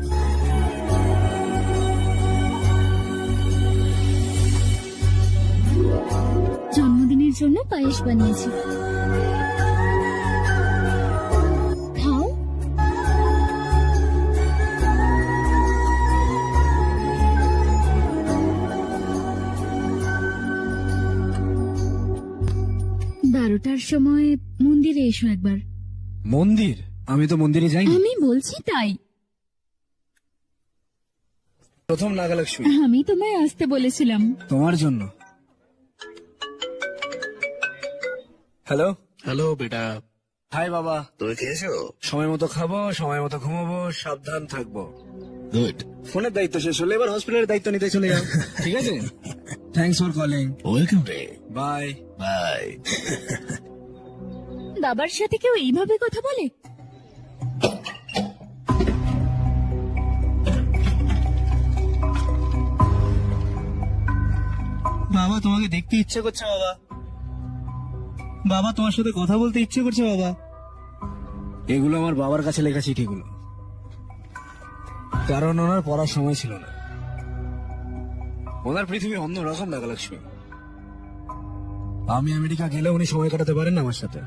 জন্মদিনের জন্য পায়েস বানিয়েছি, খাও। বারোটার সময় মন্দিরে এসো একবার। মন্দির? আমি তো মন্দিরে যাই। আমি বলছি তাই। প্রথম নাগালক্ষ্মী, আমি তোমায় আসতে বলেছিলাম। তোমার জন্য। হ্যালো হ্যালো বেটা। হাই বাবা, তুমি খেয়েছো? সময় মতো খাবো, সময় মতো ঘুমাবো, সাবধান থাকবো। গুড। ফোনের দায়িত্ব শেষ হলে এবার হসপিটালের দায়িত্ব নিতে চলে যাও। ঠিক আছে, থ্যাঙ্কস ফর কলিং। ওয়েলকাম রে। Bye bye. বাবার সাথে কেউ এইভাবে কথা বলে? বাবা, তোমাকে দেখতে ইচ্ছে করছে বাবা। বাবা, তোমার সাথে কথা বলতে ইচ্ছে করছে বাবা। এগুলো আমার বাবার কাছে লেখা চিঠিগুলো, কারণ ওনার পড়ার সময় ছিল না। ওনার পৃথিবী অন্যরকম নাগালক্ষ্মী। আমি আমেরিকা গেলে উনি সময় কাটাতে পারেন না আমার সাথে,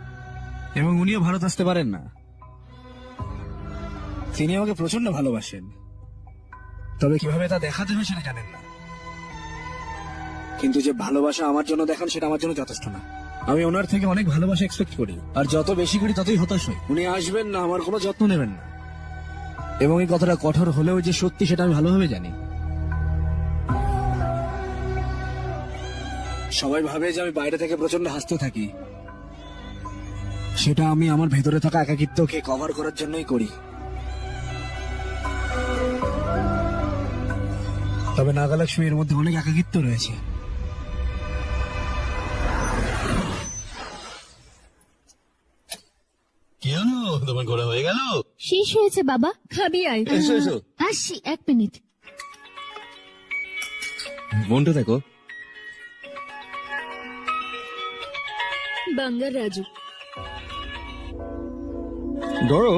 এবং উনিও ভারত আসতে পারেন না। তিনি আমাকে প্রচন্ড ভালোবাসেন, তবে কিভাবে তা দেখাতে হবে সেটা জানেন না। কিন্তু যে ভালোবাসা আমার জন্য দেখান সেটা আমার জন্য যথেষ্ট না। আমি ওনার থেকে অনেক ভালোবাসা এক্সপেক্ট করি, আর যত বেশি করি ততই হতাশ হই। উনি আসবেন না, আমার কোনো যত্ন নেবেন না, এবং এই কথাটা কঠোর হলেও যে সত্যি সেটা আমি ভালোভাবে জানি। সবাই ভাবে যে আমি বাইরে থেকে প্রচন্ড হাসতে থাকি, সেটা আমি আমার ভেতরে থাকা একাকিত্বকে কভার করার জন্যই করি। তবে নাগালক্ষ্মী এর মধ্যে অনেক একাকিত্ব রয়েছে। কি হলো, তোমার ঘোরা হয়ে গেল? শেষ হয়েছে বাবা, খাবি আয়। এসো, এসো। আসছি, 1 মিনিট। মনটা দেখো। বাঙ্গার রাজু। ধরো।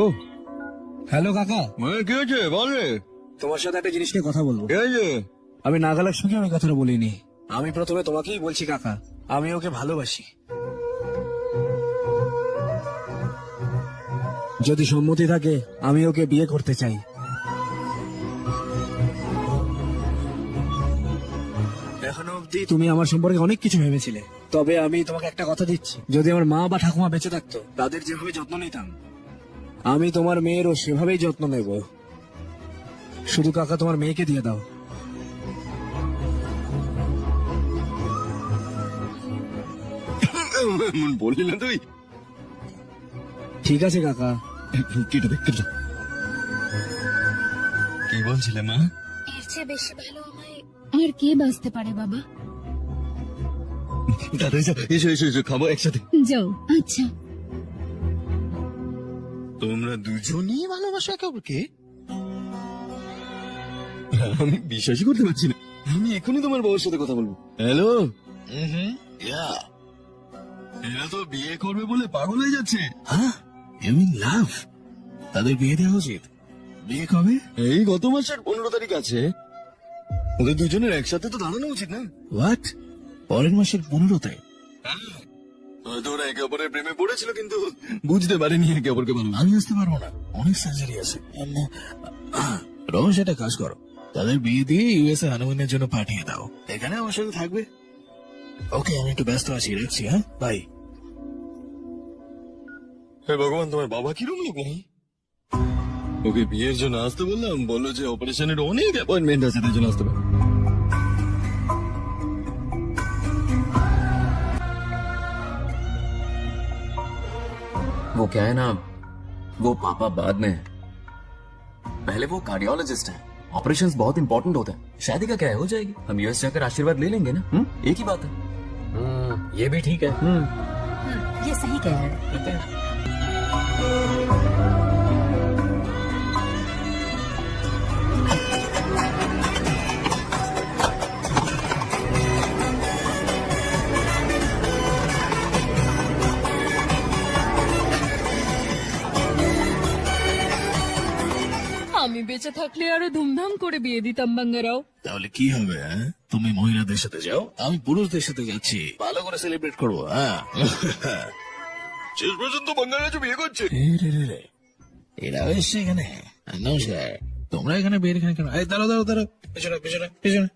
হ্যালো কাকা, কি হয়েছে বলে? তোমার সাথে একটা জিনিস নিয়ে কথা বলবো। কি হয়েছে? আমি নাগালক্ষ্মীকে আমি কথাটা বলিনি। আমি প্রথমে তোমাকেই বলছি কাকা, আমি ওকে ভালোবাসি। যদি সম্মতি থাকে আমি ওকে বিয়ে করতে চাই। এখনো অবধি তুমি আমার সম্পর্কে অনেক কিছু ভেবেছিলে, তবে আমি তোমাকে একটা কথা দিচ্ছি, যদি আমার মা বা ঠাকুমা বেঁচে থাকতো, তাদের যেভাবে যত্ন নিতাম, আমি তোমার মেয়েরও সেভাবেই যত্ন নেব। শুধু কাকা তোমার মেয়েকে দিয়ে দাও। বললি না তুই? ঠিক আছে কাকা। কেটে দেখ, কেটে দেখ। কি বলছিলে মা? এর চেয়ে বেশি ভালো আমায় আর কে বাঁচতে পারে বাবা? দাদা এসো, এসো, এসো, এসো, খাবো একসাথে। যাও। আচ্ছা। তোমরা দুজনেই ভালোবাসো একে অপরকে? আমি বিশ্বাসই করতে পারছি না। আমি এখনই তোমার বউর সাথে কথা বলবো। হ্যালো। এরা তো বিয়ে করবে বলে পাগল হয়ে যাচ্ছে। হ্যাঁ, ইউ মিন লাভ? তাদের বিয়ে দেওয়া উচিত। বিয়ে কবে? এই গত মাসের 15 তারিখ আছে। ওদের দুজনের একসাথে তো দাঁড়ানো উচিত না? হোয়াট? পরের মাসের 15-তে? হয়তো ওরা একে অপরের প্রেমে পড়েছিল, কিন্তু বুঝতে পারেনি একে অপরকে ভালো। আমি আসতে পারবো না, অনেক সার্জারি আছে। রমেশ, একটা কাজ করো, তাদের বিয়ে দিয়ে ইউএসএ হানিমুনের জন্য পাঠিয়ে দাও। এখানে আমার সাথে থাকবে। ওকে, আমি একটু ব্যস্ত আছি, রাখছি। হ্যাঁ, বাই। হে ভগবান, তোমার বাবা কিরম লোক নেই? ওকে বিয়ের জন্য আসতে বললাম, বললো যে অপারেশনের অনেক অ্যাপয়েন্টমেন্ট আছে, তাই জন্য আসতে পারে। वो क्या है ना, वो पापा बाद में है, पहले वो कार्डियोलॉजिस्ट है। ऑपरेशंस बहुत इंपॉर्टेंट होते हैं। शादी का क्या है, हो जाएगी। हम यूएस जाकर आशीर्वाद ले लेंगे ना। एक ही बात है। ये भी ठीक है। ये सही कह रहे हैं। আমি বেঁচে থাকলে আরো ধুমধাম করে বিয়ে দিতাম বাঙ্গারাও। তাহলে কি হবে? হ্যাঁ, তুমি মহিলাদের সাথে যাও, আমি পুরুষদের সাথে যাচ্ছি। ভালো করে সেলিব্রেট করবো। হ্যাঁ। শেষ পর্যন্ত বাঙ্গারাজু বিয়ে করছে। রে, এরা এসছে এখানে। নমস্কার, তোমরা এখানে বিয়ের এখানে কেন? এই দাঁড়াও, দাঁড়াও, দাঁড়াও, পেছনে, পেছনে, পেছনে।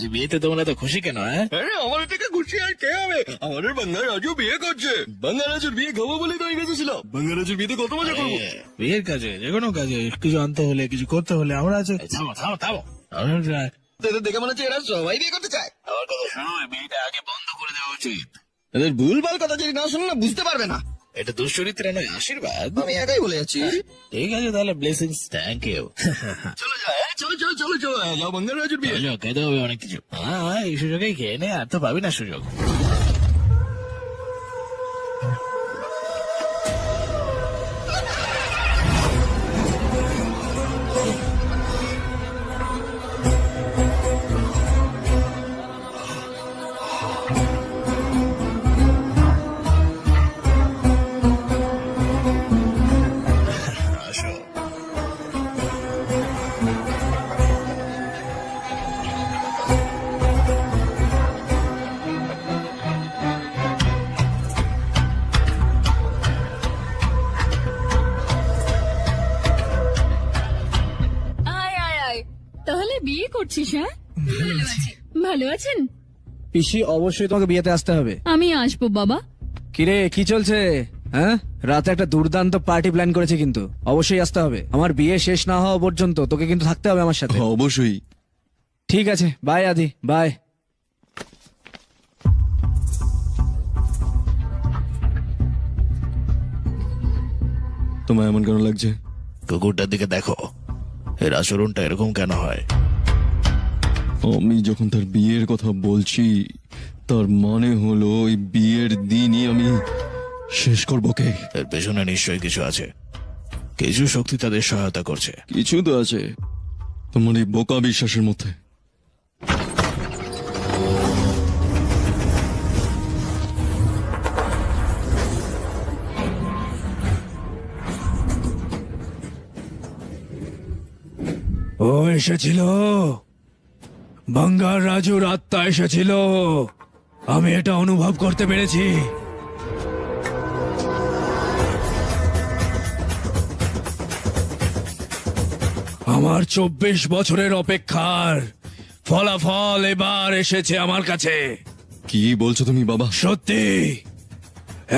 এই বিয়েতে তোমরা এত খুশি কেন? হ্যাঁ, আরে আমার থেকে খুশি আর কে হবে? আমাদের বাঙ্গারাজু বিয়ে করছে। বাঙ্গারাজুর বিয়ে খাবো বলে তো আমি গেছিল। বাঙ্গারাজুর বিয়েতে কত মজা করবো। বিয়ের কাজে, যে কোনো কাজে কিছু আনতে হলে, কিছু করতে হলে আমরা আছি। থামো, থামো, থামো। এদের দেখে মনে হচ্ছে এরা সবাই বিয়ে করতে চায়। আমার কথা শোনো, এই বিয়েটা আগে বন্ধ করে দেওয়া উচিত। এদের ভুলভাল কথা যদি না শোনো না, বুঝতে পারবে না। এটা দুশ্চরিত্র নয়, আশীর্বাদ। আমি একাই বলে যাচ্ছি। ঠিক আছে, তাহলে ব্লেসিংস। Thank you. চলো যাও, চলো চলো চলো চলো, যাও বাঙ্গারাজুর বিয়ে। খেতে হবে অনেক কিছু। হ্যাঁ, এই সুযোগেই খেয়ে নে, আর তো পাবি না সুযোগ। আয় আয় আয়, তাহলে বিয়ে করছিস? হ্যাঁ, ভালো আছি। ভালো আছেন? পিসি অবশ্যই তোমাকে বিয়েতে আসতে হবে। আমি আসবো বাবা। কিরে কি চলছে? হ্যাঁ, রাতে একটা দুর্দান্ত পার্টি প্ল্যান করেছে, কিন্তু অবশ্যই আসতে হবে। আমার বিয়ে শেষ না হওয়া পর্যন্ত তোকে কিন্তু থাকতে হবে আমার সাথে। অবশ্যই। ঠিক আছে, বাই আদি, বাই। তোমার এমন কেন লাগছে? কুকুরটার দিকে দেখো, এর আচরণটা এরকম কেন হয়? আমি যখন তার বিয়ের কথা বলছি, তার মানে হলো ওই বিয়ের দিনই আমি শেষ করবো কে। এর পেছনে নিশ্চয়ই কিছু আছে, কিছু শক্তি তাদের সহায়তা করছে। কিছু তো আছে তোমার এই বোকা বিশ্বাসের মধ্যে। ও এসেছিল, বাঙ্গার রাজুর আত্মা এসেছিল। আমি এটা অনুভব করতে পেরেছি। আমার 24 বছরের অপেক্ষার ফলাফল এবার এসেছে আমার কাছে। কি বলছো তুমি বাবা? সত্যি,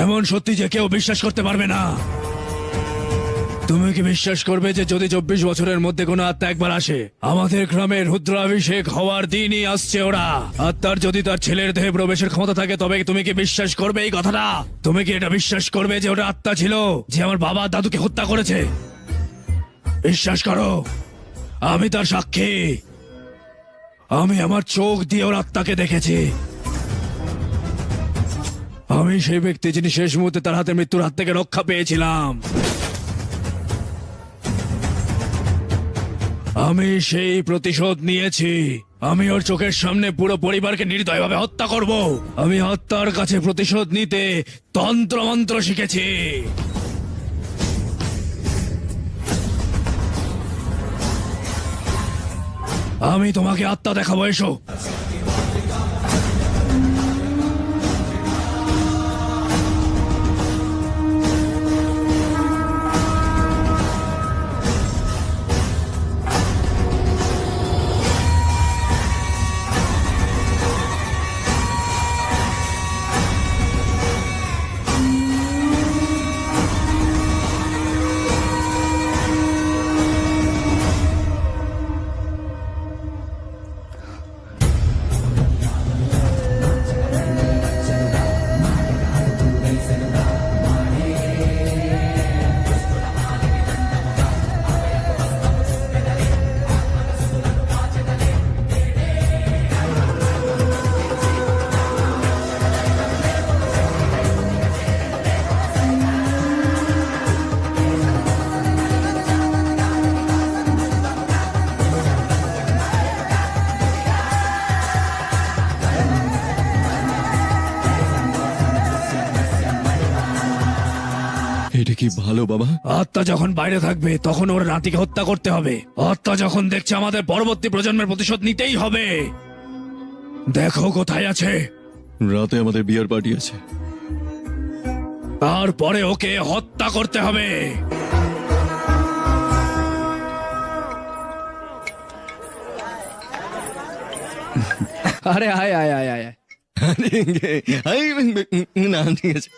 এমন সত্যি যে কেউ বিশ্বাস করতে পারবে না। তুমি কি বিশ্বাস করবে যে যদি 24 বছরের মধ্যে কোনো আত্মা একবার আসে, আমাদের গ্রামের রুদ্রাভিষেক হওয়ার দিনই আসছে ওরা। আত্মার যদি তার ছেলের দেহে প্রবেশের ক্ষমতা থাকে, তবে তুমি কি বিশ্বাস করবে এই কথাটা? তুমি কি এটা বিশ্বাস করবে যে ওটা আত্মা ছিল যে আমার বাবা দাদুকে হত্যা করেছে? বিশ্বাস করো, আমি তার সাক্ষী। আমি আমার চোখ দিয়ে ওর আত্মাকে দেখেছি। আমি সেই ব্যক্তি যিনি শেষ মুহূর্তে তার হাতে মৃত্যুর হাত থেকে রক্ষা পেয়েছিলাম। আমি সেই প্রতিশোধ নিয়েছি। আমি ওর চোখের সামনে পুরো পরিবারকে নির্দয়ভাবে হত্যা করব। আমি আত্মার কাছে প্রতিশোধ নিতে তন্ত্র মন্ত্র শিখেছি। আমি তোমাকে আত্মা দেখাবো, এসো। এটা কি ভালো বাবা? আত্মা যখন বাইরে থাকবে তখন ওর নাতিকে হত্যা করতে হবে। আত্মা যখন দেখছে আমাদের পরবর্তী প্রজন্মের প্রতিশোধ নিতেই হবে। দেখো কোথায় আছে। রাতে আমাদের বিয়ার পার্টি আছে। তারপরে ওকে হত্যা করতে হবে। আরে আয় আয় আয় আয়। না ঠিক আছে।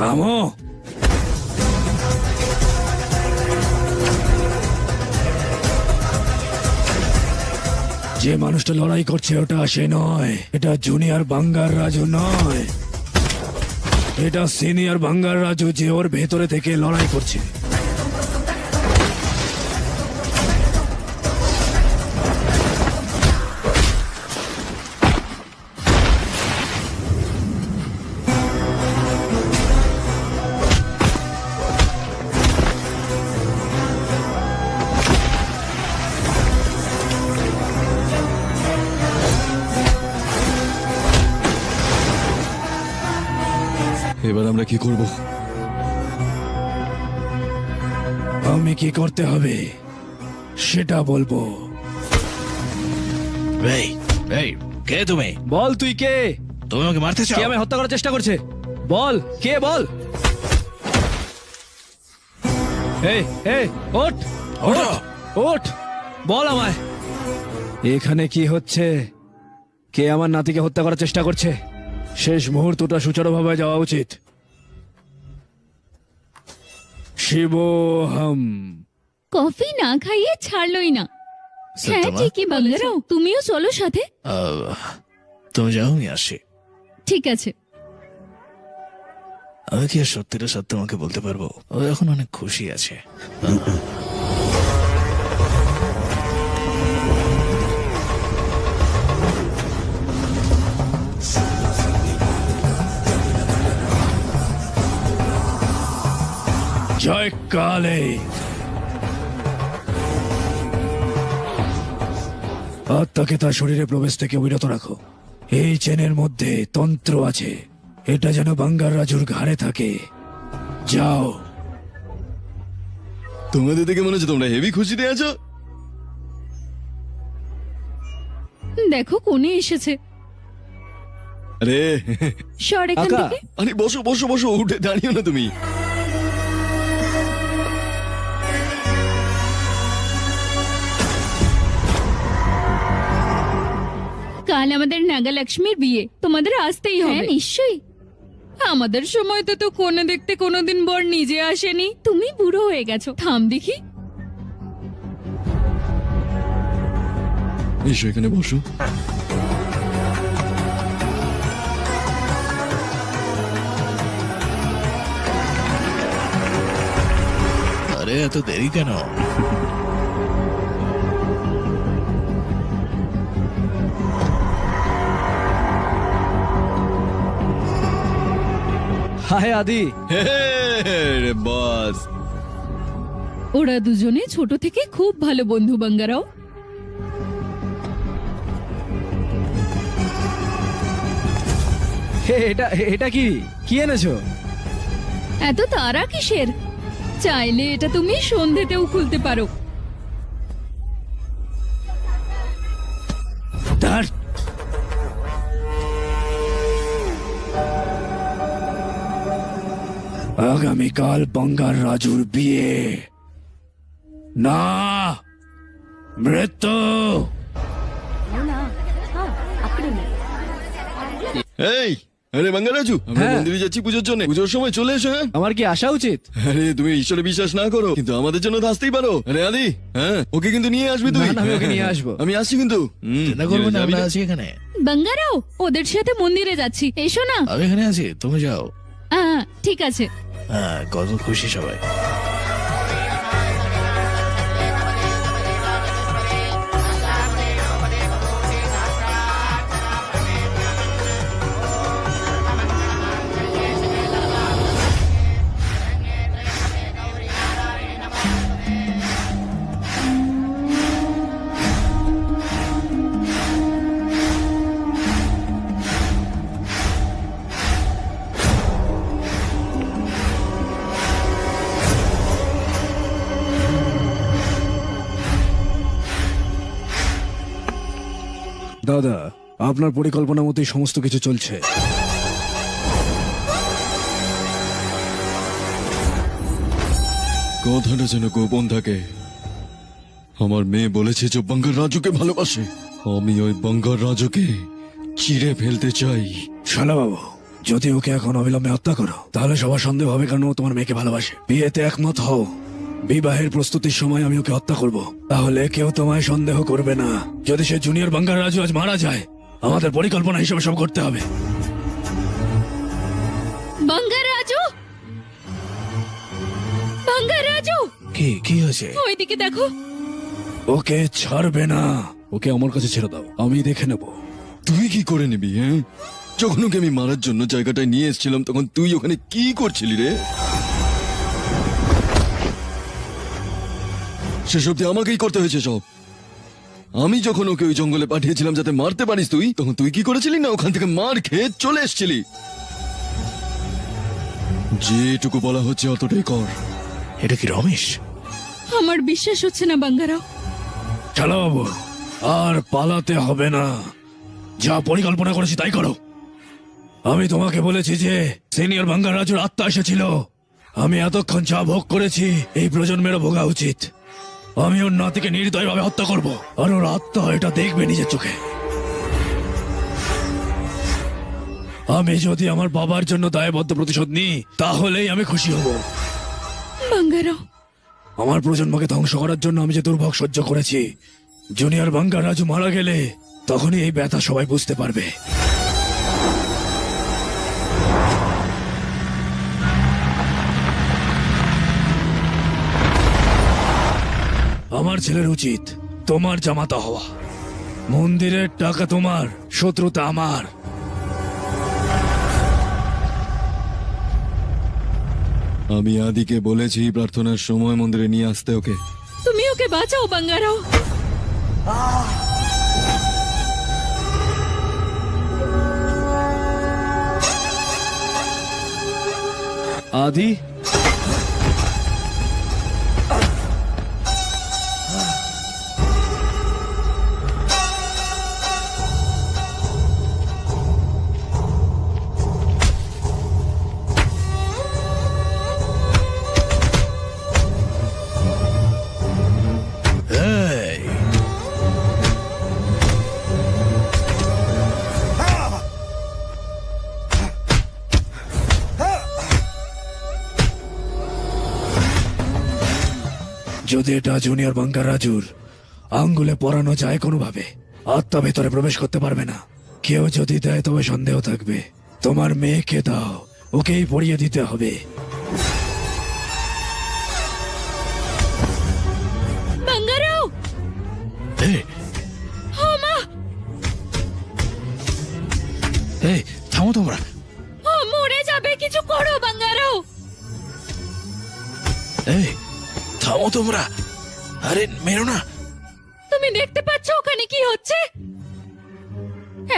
থামো। যে মানুষটা লড়াই করছে ওটা সে নয়, এটা জুনিয়র বাঙ্গার রাজু নয়। এটা সিনিয়র বাঙ্গার রাজু যে ওর ভেতরে থেকে লড়াই করছে। এবার আমরা কি করব? আমি কি করতে হবে সেটা বলবো। এই এই কে তুমি? বল তুই কে? তুমি আমাকে মারতে কে চাও? আমায় হত্যা করার চেষ্টা করছে? বল কে, বল। এই এই ওঠ ওঠো। ওঠ, বল আমায় এখানে কি হচ্ছে? কে আমার নাতিকে হত্যা করার চেষ্টা করছে? শেষ মুহূর্তটা সুচারুভাবে যাওয়া উচিত। শিবোহম। কফি না খাইয়ে ছাড়লই না। হ্যাঁ সত্যমা? ঠিকই বাঙ্গারাও, তুমিও চলো সাথে। তুমি যাও, আমি আসি। ঠিক আছে। আমি কি আর সত্যিটা সত্য আমাকে বলতে পারবো? ও এখন অনেক খুশি আছে। জয় কালে। আত্মাকে তার শরীরে প্রবেশ থেকে বিরত রাখো। এই চেনের মধ্যে তন্ত্র আছে, এটা যেন বাঙ্গার রাজুর ঘাড়ে থাকে। যাও। তোমাদের দেখে মনে হচ্ছে তোমরা হেভি খুশিতে আছো। দেখো কোণে এসেছে। আরে সর এখান কাকা। থেকে। আরে বসো বসো বসো, উঠে দাঁড়িও না তুমি। কাল আমাদের নাগালক্ষ্মীর বিয়ে, তোমাদের আসতেই হবে। নিশ্চয়ই। আমাদের সময় তো কোণে দেখতে কোনোদিন বর নিজে আসেনি। তুমি বুড়ো হয়ে গেছো। থাম দেখি। এসো এখানে বসো। আরে এত দেরি কেন? হায় আদি। রে বস, ওরা দুজনে ছোট থেকে খুব ভালো বন্ধু বাঙ্গারাও। এটা এটা কি কি এনেছো? এত তারা কিসের? চাইলে এটা তুমি সন্ধেতেও খুলতে পারো। তার আগামীকাল বাঙ্গার রাজুর বিয়ে। না, মৃত্যু। এই আরে বাঙ্গারাজু, আমরা হ্যাঁ। মন্দিরে যাচ্ছি পুজোর জন্য। পুজোর সময় চলে এসো। হ্যাঁ আমার কি আসা উচিত? আরে তুমি ঈশ্বরে বিশ্বাস না করো, কিন্তু আমাদের জন্য তো আসতেই পারো। আরে আদি, হ্যাঁ ওকে কিন্তু নিয়ে আসবি তুই। না, না, আমি ওকে নিয়ে আসবো। আমি আসছি কিন্তু। চিন্তা করবে না, যাবি আমরা না? আছি এখানে। বাঙ্গারাও, ওদের সাথে মন্দিরে যাচ্ছি, এসো না। আমি এখানে আছি, তুমি যাও। ঠিক আছে। হ্যাঁ, কত খুশি সবাই। দাদা, আপনার পরিকল্পনা মতোই সমস্ত কিছু চলছে। কথাটা যেন গোপন থাকে। আমার মেয়ে বলেছে যে বাঙ্গার রাজুকে ভালোবাসে। আমি ওই বাঙ্গার রাজুকে চিড়ে ফেলতে চাই। শালা বাবু, যদি ওকে এখন অবিলম্বে হত্যা করো তাহলে সবার সন্দেহ হবে, কারণ ও তোমার মেয়েকে ভালোবাসে। বিয়েতে একমত হও। বিবাহের প্রস্তুতির সময় আমি ওকে হত্যা করব, তাহলে কেউ তোমায় সন্দেহ করবে না। যদি সে জুনিয়র বাঙ্গার রাজু আজ মারা যায়, আমাদের পরিকল্পনা হিসেবে সব করতে হবে। বাঙ্গার কি হয়েছে? ওইদিকে দেখো। ওকে ছাড়বে না, ওকে আমার কাছে ছেড়ে দাও, আমি দেখে নেব। তুই কি করে নিবি? হ্যাঁ, যখন ওকে আমি মারার জন্য জায়গাটায় নিয়ে এসেছিলাম তখন তুই ওখানে কি করছিলি রে? সেসব দিয়ে আমাকেই করতে হয়েছে সব। আমি যখন ওকে ওই জঙ্গলে পাঠিয়েছিলাম যাতে মারতে পারিস তুই, তখন তুই কি করেছিলি না ওখান থেকে মার খেয়ে চলে এসেছিলি। যেটুকু বলা হচ্ছে অতটাই কর। এটা কি রমেশ? আমার বিশ্বাস হচ্ছে না বাঙ্গারাও। চলো বাবু, আর পালাতে হবে না, যা পরিকল্পনা করেছি তাই করো। আমি তোমাকে বলেছি যে সিনিয়র বাঙ্গার রাজুর আত্মা এসেছিল, আমি এতক্ষণ যা ভোগ করেছি এই প্রজন্মেরও ভোগা উচিত। আমি ওর নাতিকে নির্দয়ভাবে হত্যা করব, আর ওর আত্মা এটা দেখবে নিজের চোখে। আমি যদি আমার বাবার জন্য দায়বদ্ধ প্রতিশোধ নিই তাহলেই আমি খুশি হব। বাঙ্গারাও, আমার প্রজন্মকে ধ্বংস করার জন্য আমি যে দুর্ভোগ সহ্য করেছি, জুনিয়র বাঙ্গার রাজু মারা গেলে তখনই এই ব্যথা সবাই বুঝতে পারবে। আমার ছেলের উচিত তোমার জামাতা হওয়া। মন্দিরের টাকা তোমার, শত্রুতা আমার। আমি আদিকে বলেছি প্রার্থনার সময় মন্দিরে নিয়ে আসতে ওকে। তুমি ওকে বাঁচাও বাঙ্গারাও। আদি, যদি এটা জুনিয়র বাঙ্গার রাজুর আঙ্গুলে পরানো যায় কোনোভাবে, আত্মা ভেতরে প্রবেশ করতে পারবে না। কেউ যদি দেয় তবে সন্দেহ থাকবে। তোমার মেয়েকে দাও, ওকেই পরিয়ে দিতে হবে। বাঙ্গারাও, থামো তোমরা। ও মরে যাবে, কিছু করো বাঙ্গারাও। থামো তোমরা, আরে মেরো না। তুমি দেখতে পাচ্ছ ওখানে কি হচ্ছে?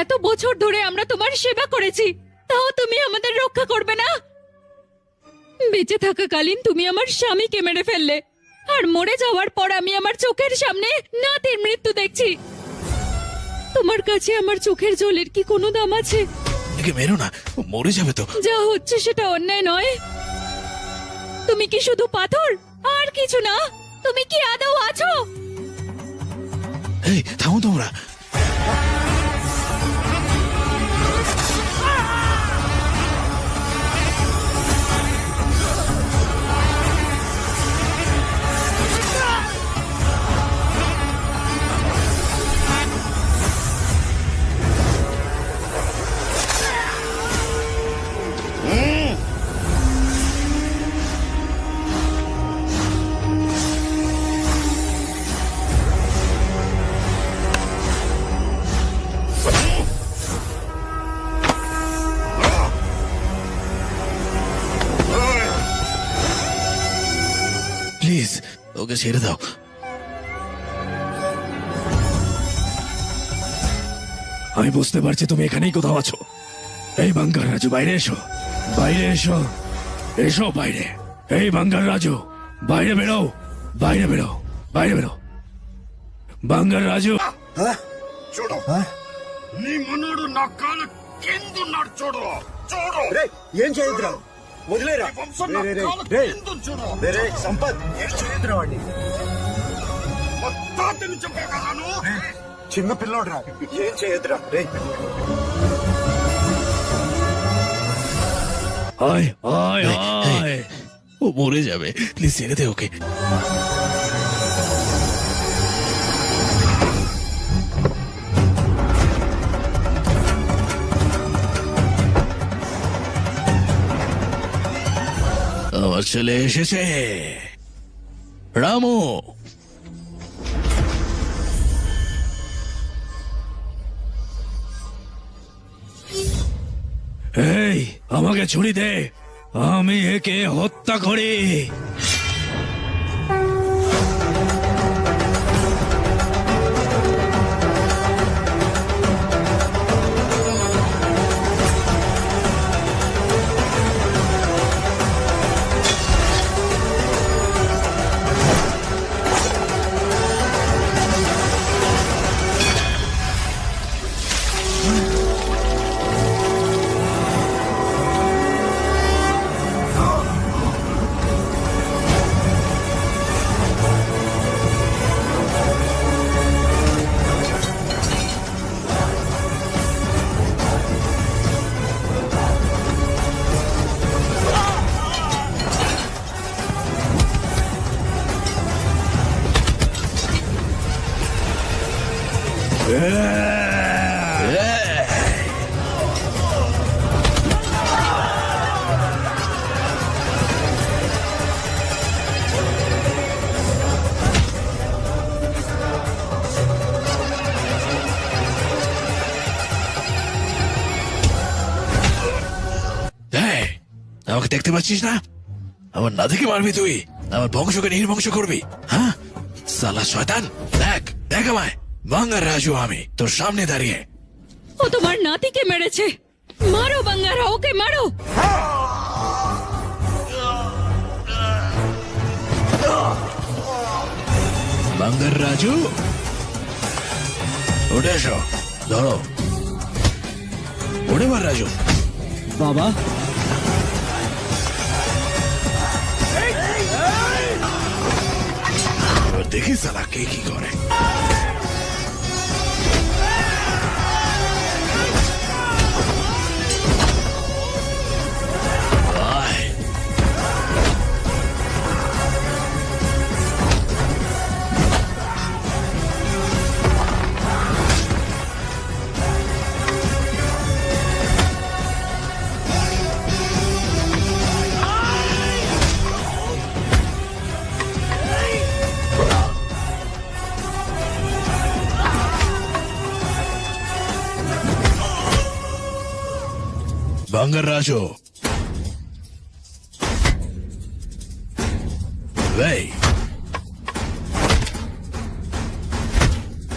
এত বছর ধরে আমরা তোমার সেবা করেছি, তাও তুমি আমাদের রক্ষা করবে না? বেঁচে থাকাকালীন তুমি আমার স্বামীকে মেরে ফেললে, আর মরে যাওয়ার পর আমি আমার চোখের সামনে নাতির মৃত্যু দেখছি। তোমার কাছে আমার চোখের জলের কি কোনো দাম আছে? একে মেরো না, ও মরে যাবে তো। যা হচ্ছে সেটা অন্যায় নয়। তুমি কি শুধু পাথর আর কিছু না? তুমি কি আদৌ আছো? থামো তোমরা। প্লিজ ওকে ছেড়ে দাও। আমি বুঝতে পারছি তুমি এখানেই কোথাও আছো। এই বাঙ্গার রাজু, বাইরে এসো, বাইরে এসো, এসো বাইরে। এই বাঙ্গার রাজু, বাইরে বেরো, বাইরে বেরো, বাইরে বেরো। বাঙ্গার রাজু, చూడు నీ మనోడు నా కాలు కిందున్నాడు చూడు చూడు ఏం చేయదురా వదిలేరా చూడు సంపత్ ఏం చేయదురా వాడిని మొత్తం చెప్పాను చిన్న పిల్లోడురా ఏం చేయదురా రే আয় আয় আয়। ও মরে যাবে, প্লিজ ছেড়ে দে ওকে। আমার ছেলে এসেছে। রামু, এই আমাকে ছুরি দে, আমি একে হত্যা করি। আমাকে দেখতে পাচ্ছিস না? আমার না দেখে মারবি তুই? আমার বংশকে নির্বংশ করবি? হ্যাঁ সালা শয়তান, দেখ দেখ আমায়, বাঙ্গার রাজু আমি তোর সামনে দাঁড়িয়ে। ও তোমার নাতিকে মেরেছে, মারো বাঙ্গারা, ওকে মারো। বাঙ্গার রাজু, উঠে এসো, ধরো, উঠে মার রাজু। বাবা, দেখি সালা কে কি করে। আয়। বাঙ্গার রাজু, এই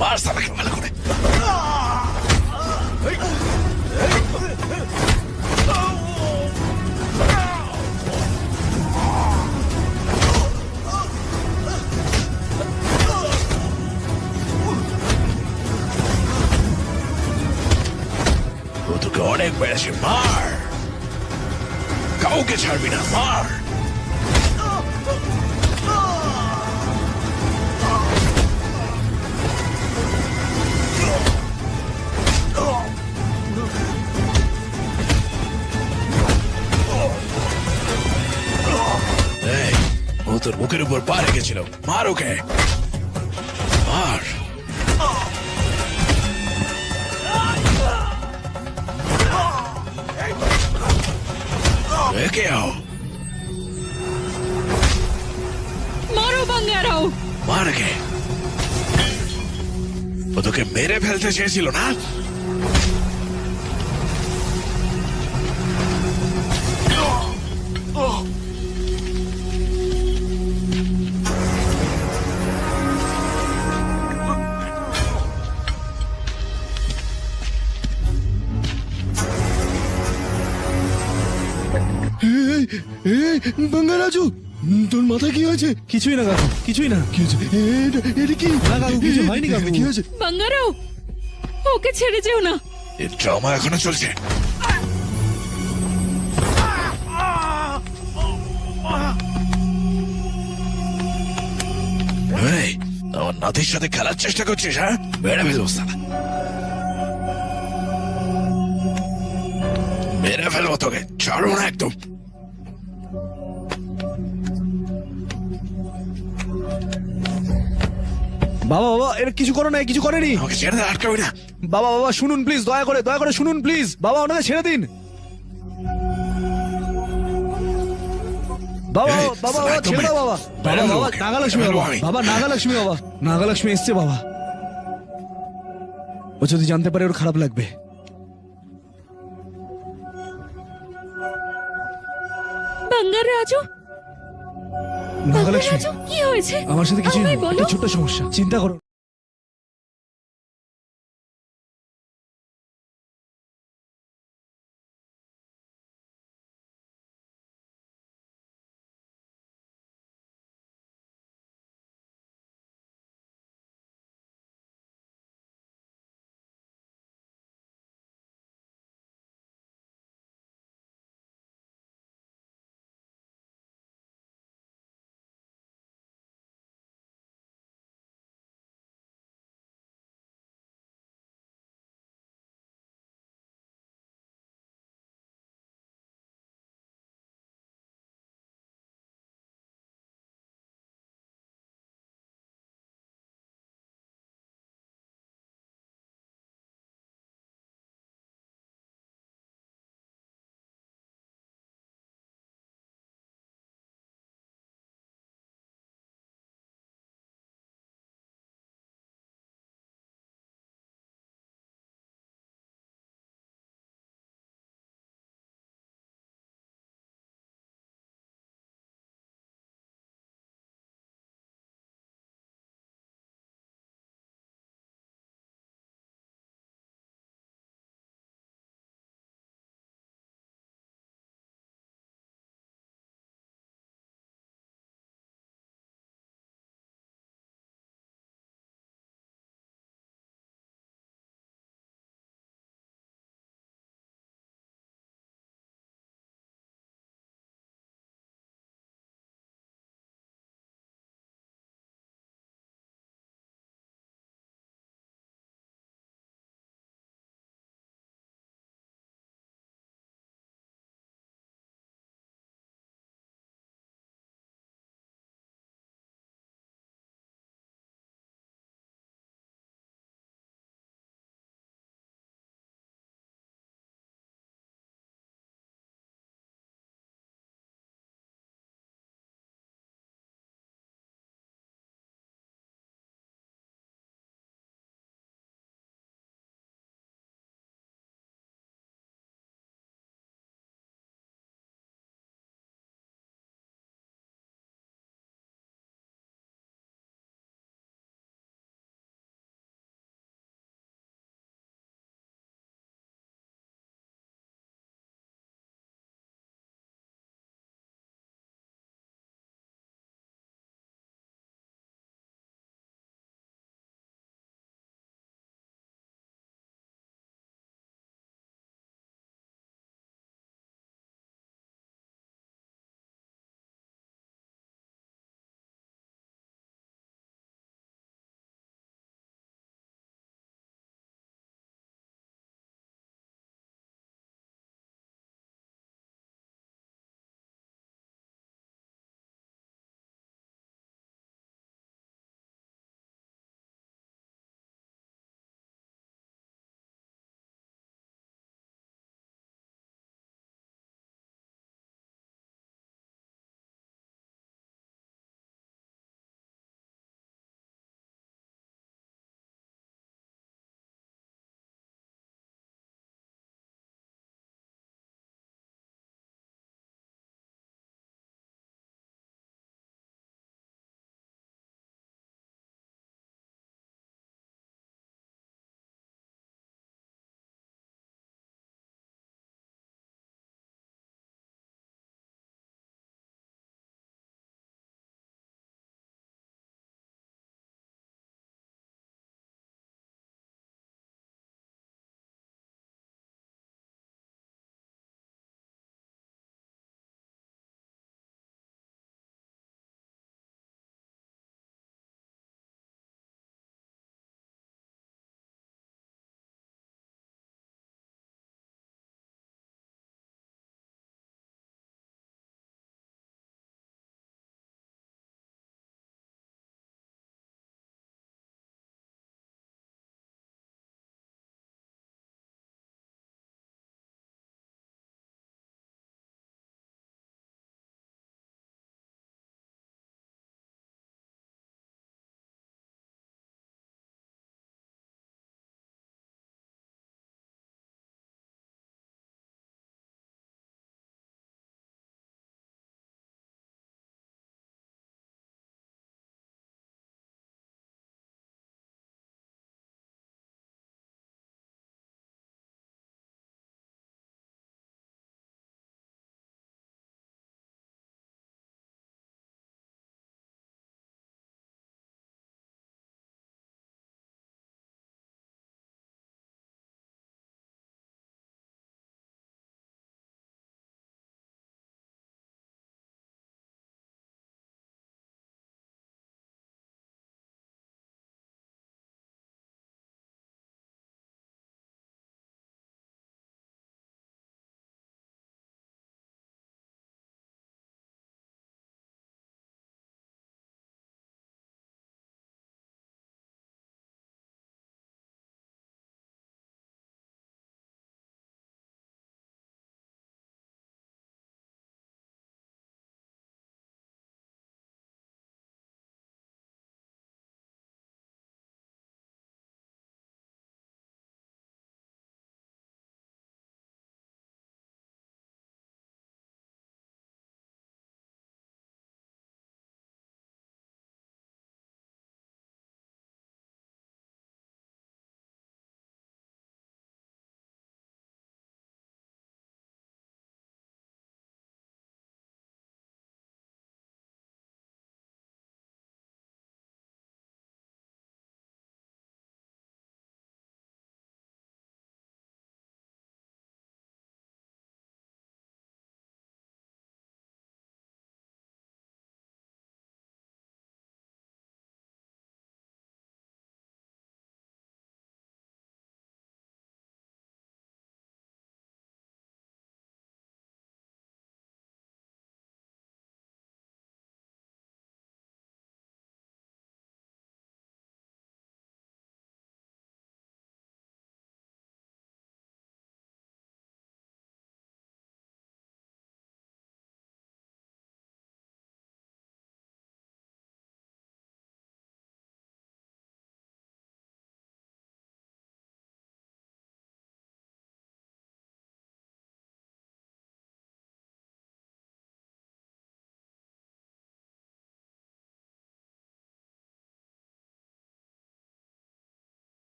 মার সালাকে ভালো করে। ও তোকে অনেক বেড়েছে, মার, কাউকে ছাড়বি না, মার। এই, ও তোর বুকের উপর পা রেখেছিল, মার ওকে, মার। একে আও, মারো বাঙ্গারাও। মার একে। ও তোকে মেরে ফেলতে চেয়েছিল না? বাঙ্গা রাজু, তোর মাথা কি হয়েছে? কিছুই না কাকু, কিছুই না। কি হয়েছে? এটা কি? না কাকু, কিছু হয়নি কাকু। কি হয়েছে? বাঙ্গারাও, ওকে ছেড়ে যেও না। এর ড্রামা এখনো চলছে। এই, আমার নাতির সাথে খেলার চেষ্টা করছিস? হ্যাঁ, মেরে ফেলবো সালা, মেরে ফেলবো তোকে, ছাড়বো না একদম। বাবা বাবা, এর কিছু করো না, কিছু করেনি। আমাকে ছেড়ে দে, আটকাবি না। বাবা বাবা শুনুন প্লিজ, দয়া করে শুনুন প্লিজ। বাবা ওনাকে ছেড়ে দিন। বাবা এই, বাবা সালা বাবা ছেড়ে দাও বাবা বাবা বেরো বাবা লোক। নাগালক্ষ্মী বেরো বাবা আমি। বাবা নাগালক্ষ্মী বাবা নাগালক্ষ্মী এসছে বাবা ও যদি জানতে পারে ওর খারাপ লাগবে বাঙ্গারাজু, নাগালক্ষ্মী বাঙ্গারাজু, কি হয়েছে? আমার সাথে কিছু আমায় বলো। ছোট্ট সমস্যা চিন্তা করো